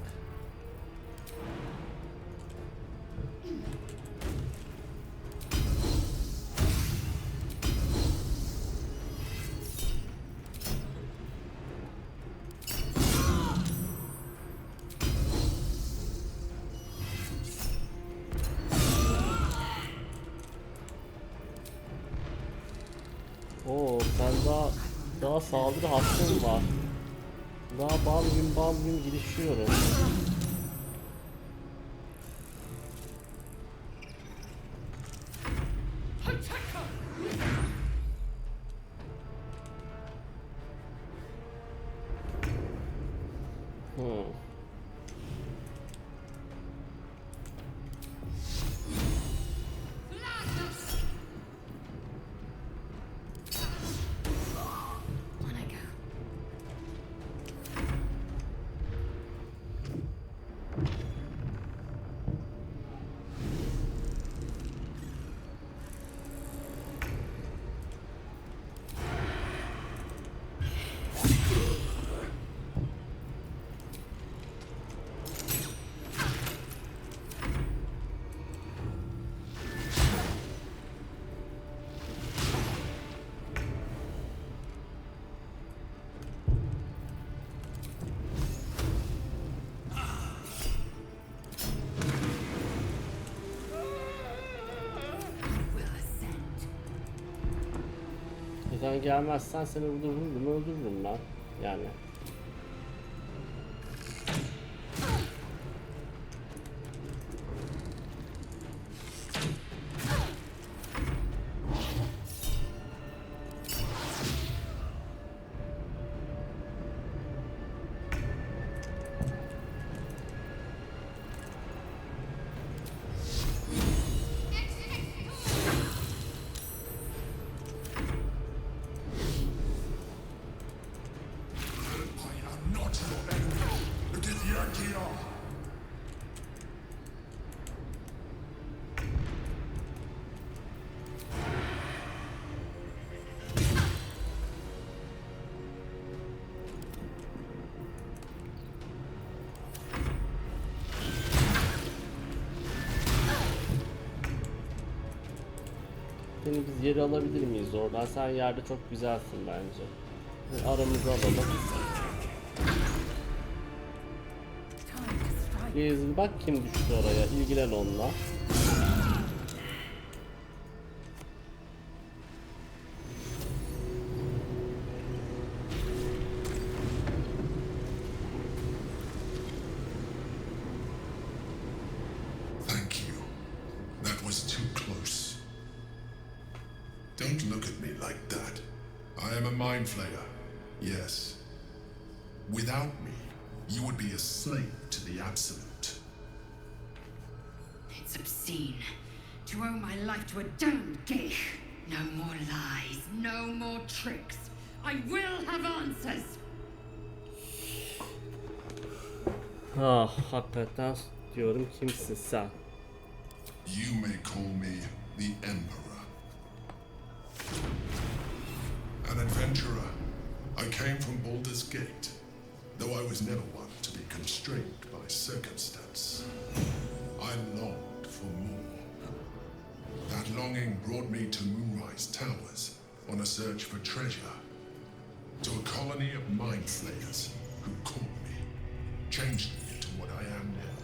Oo, sen daha saldırı hakkın var. Daha bam gün gelişiyorum. Sen gelmezsen seni burada öldürürüm ben. Yani. Seni biz yeri alabilir miyiz oradan? Sen yerde çok güzelsin bence. Aramızı alalım. Bak kim düştü oraya. İlgilen onunla. Thank you. That was too close. Don't look at me like that. I am a mind flayer. Yes. Without me, you would be a slave to the Absolute. It's obscene to owe my life to a damned geek. No more lies, no more tricks. I will have answers. Ah, hakikaten diyorum kimsin sen? You may call me the Emperor. An adventurer. I came from Baldur's Gate, though I was never one to be constrained by circumstance. I longed for more. That longing brought me to Moonrise Towers on a search for treasure, to a colony of mind flayers who caught me, changed me into what I am now.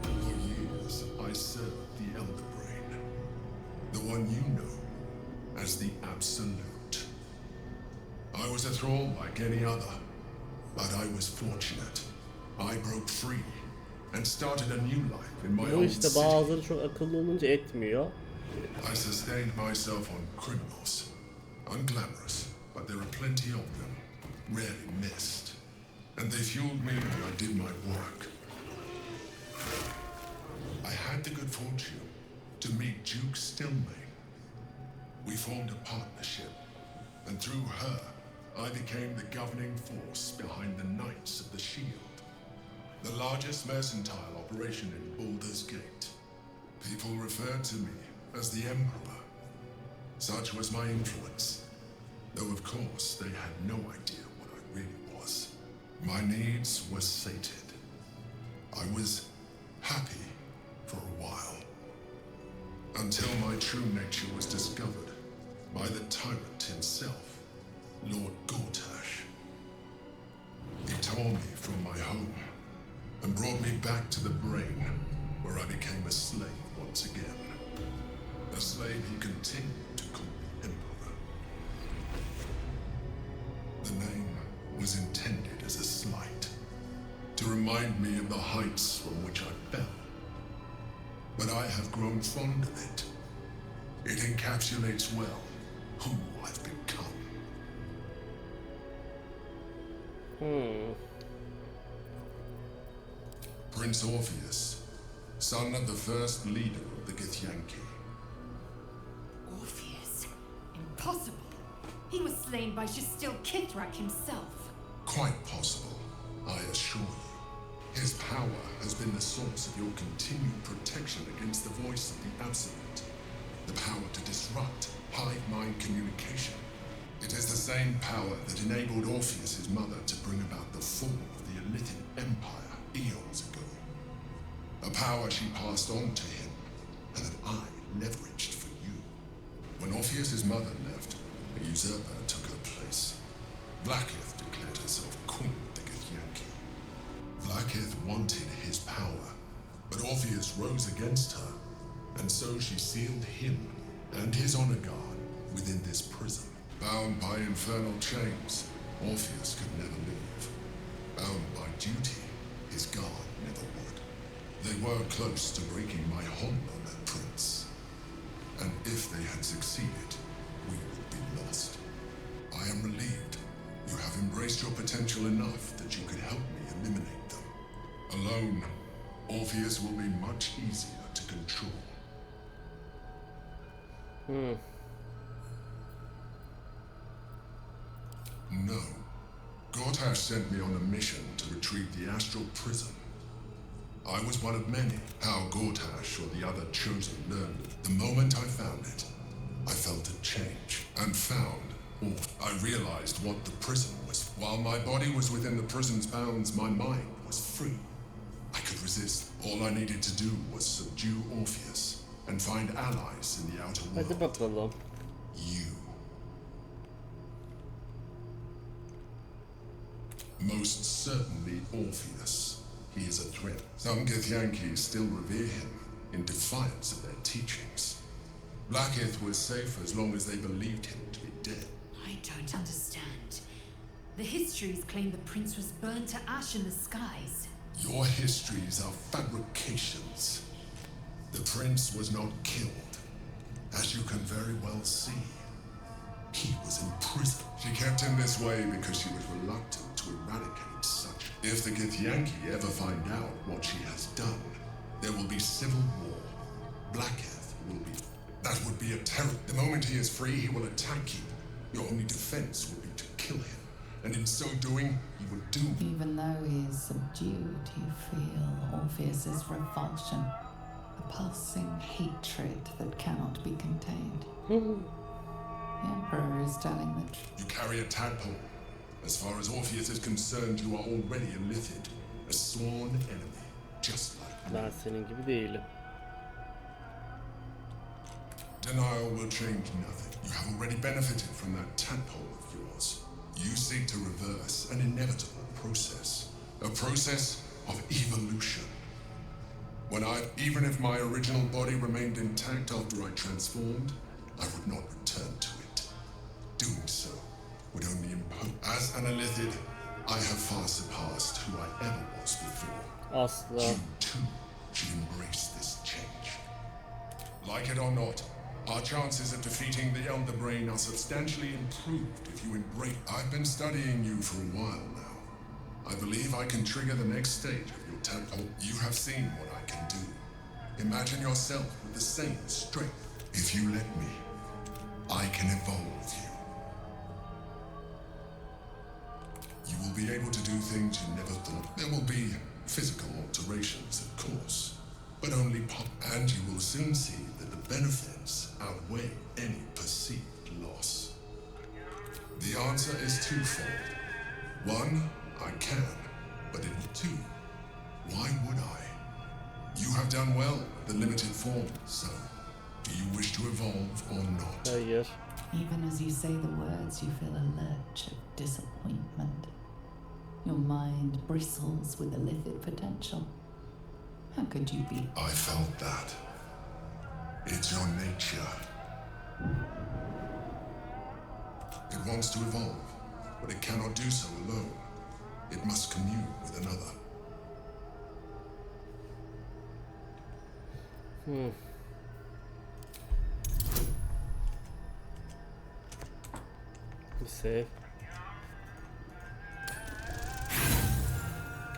For years, I served the Elder Brain, the one you know as the Absolute. I was a thrall like any other, but I was fortunate. I broke free and started a new life in my Bu own işte city. bazıları çok akıllı olunca etmiyor. I sustained myself on criminals. Unglamorous, but there are plenty of them, rarely missed. And they fueled me while I did my work. I had the good fortune to meet Duke Stilmain. We formed a partnership, and through her, I became the governing force behind the Knights of the Shield, the largest mercantile operation in Baldur's Gate. People referred to me as the Emperor. Such was my influence, though of course they had no idea what I really was. My needs were sated. I was happy for a while, until my true nature was discovered by the tyrant himself, Lord Gortash. He tore me from my home and brought me back to the Brain, where I became a slave once again. A slave he continued to call the Emperor. The name was intended as a slight, to remind me of the heights from which I fell. But I have grown fond of it. It encapsulates well who I've become. Prince Orpheus, son of the first leader of the Githyanki. Orpheus? Impossible. He was slain by Shastil Kithrak himself. Quite possible, I assure you. His power has been the source of your continued protection against the voice of the Absolute. The power to disrupt hive-mind communication. It is the same power that enabled Orpheus's mother to bring about the fall of the Elitid Empire eons ago. A power she passed on to him, and that I leveraged for you. When Orpheus's mother left, a usurper took her place. Blackith declared herself Queen of the Githyanki. Blackith wanted his power, but Orpheus rose against her, and so she sealed him and his honor guard within this prison. Bound by infernal chains, Orpheus could never leave. Bound by duty, his guard never would. They were close to breaking my hold on that prince. And if they had succeeded, we would be lost. I am relieved you have embraced your potential enough that you could help me eliminate them. Alone, Orpheus will be much easier to control. No. Gortash sent me on a mission to retrieve the astral prism. I was one of many. How Gortash or the other chosen learned it. The moment I found it, I felt a change, and found, or I realized what the prison was. While my body was within the prison's bounds, my mind was free. I could resist. All I needed to do was subdue Orpheus and find allies in the outer world. Hadi bakalım. You. Most certainly Orpheus. He is a threat. Some Githyanki still revere him in defiance of their teachings. Blackith was safe as long as they believed him to be dead. I don't understand. The histories claim the prince was burned to ash in the skies. Your histories are fabrications. The prince was not killed, as you can very well see. He was in prison. She kept him this way because she was reluctant to eradicate such. If the Githyanki ever find out what she has done, there will be civil war. Blackith will be... That would be a terror. The moment he is free, he will attack you. Your only defense will be to kill him. And in so doing, he will doom you. Even though he is subdued, you feel Orpheus's revulsion. A pulsing hatred that cannot be contained. The Emperor is telling the truth. You carry a tadpole. As far as Orpheus is concerned, you are already a Lithid, a sworn enemy, just like me. Ben senin gibi değilim. Denial will change nothing. You have already benefited from that tadpole of yours. You seek to reverse an inevitable process. A process of evolution. Even if my original body remained intact after I transformed, I would not return to it. Doing so would only impose. As an Elithid, I have far surpassed who I ever was before. Asla. You too should embrace this change. Like it or not, our chances of defeating the Elder Brain are substantially improved if you embrace. I've been studying you for a while now. I believe I can trigger the next stage of your temple. You have seen what I can do. Imagine yourself with the same strength. If you let me, I can evolve you. You will be able to do things you never thought. There will be physical alterations, of course, but only pop. And you will soon see that the benefits outweigh any perceived loss. The answer is twofold. One, I can, but in two, why would I? You have done well with the limited form, so do you wish to evolve or not? Hayır. Even as you say the words, you feel a lurch of disappointment. Your mind bristles with illicit potential. How could you be? I felt that. It's your nature. It wants to evolve, but it cannot do so alone. It must commune with another. Bir save.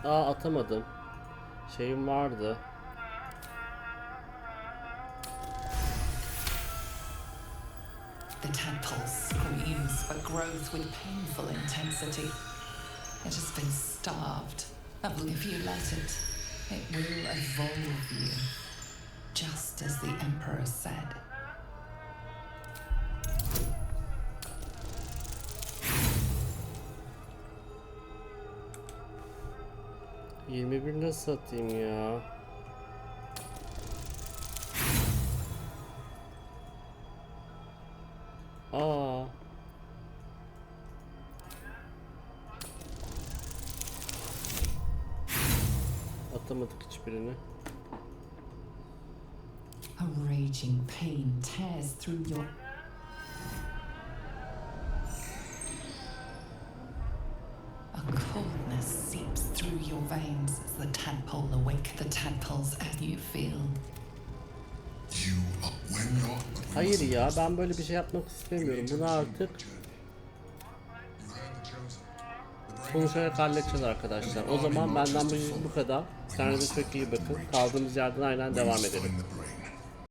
Aa, atamadım. Şeyim vardı. The tadpole screams for growth with painful intensity. It has been starved. If you let it, it will evolve you. Just as the Emperor said. ...21 nasıl atayım ya? Aa. Atamadık hiçbirini. A raging pain tears through your... A coldness seeps through your veins as the tadpole awake. The tadpoles as you feel. Hayır ya, ben böyle bir şey yapmak istemiyorum. Bunu artık konuşarak halledeceğiz arkadaşlar. O zaman benden bu kadar. Kendinize çok iyi bakın. Kaldığımız yerden aynen devam edelim.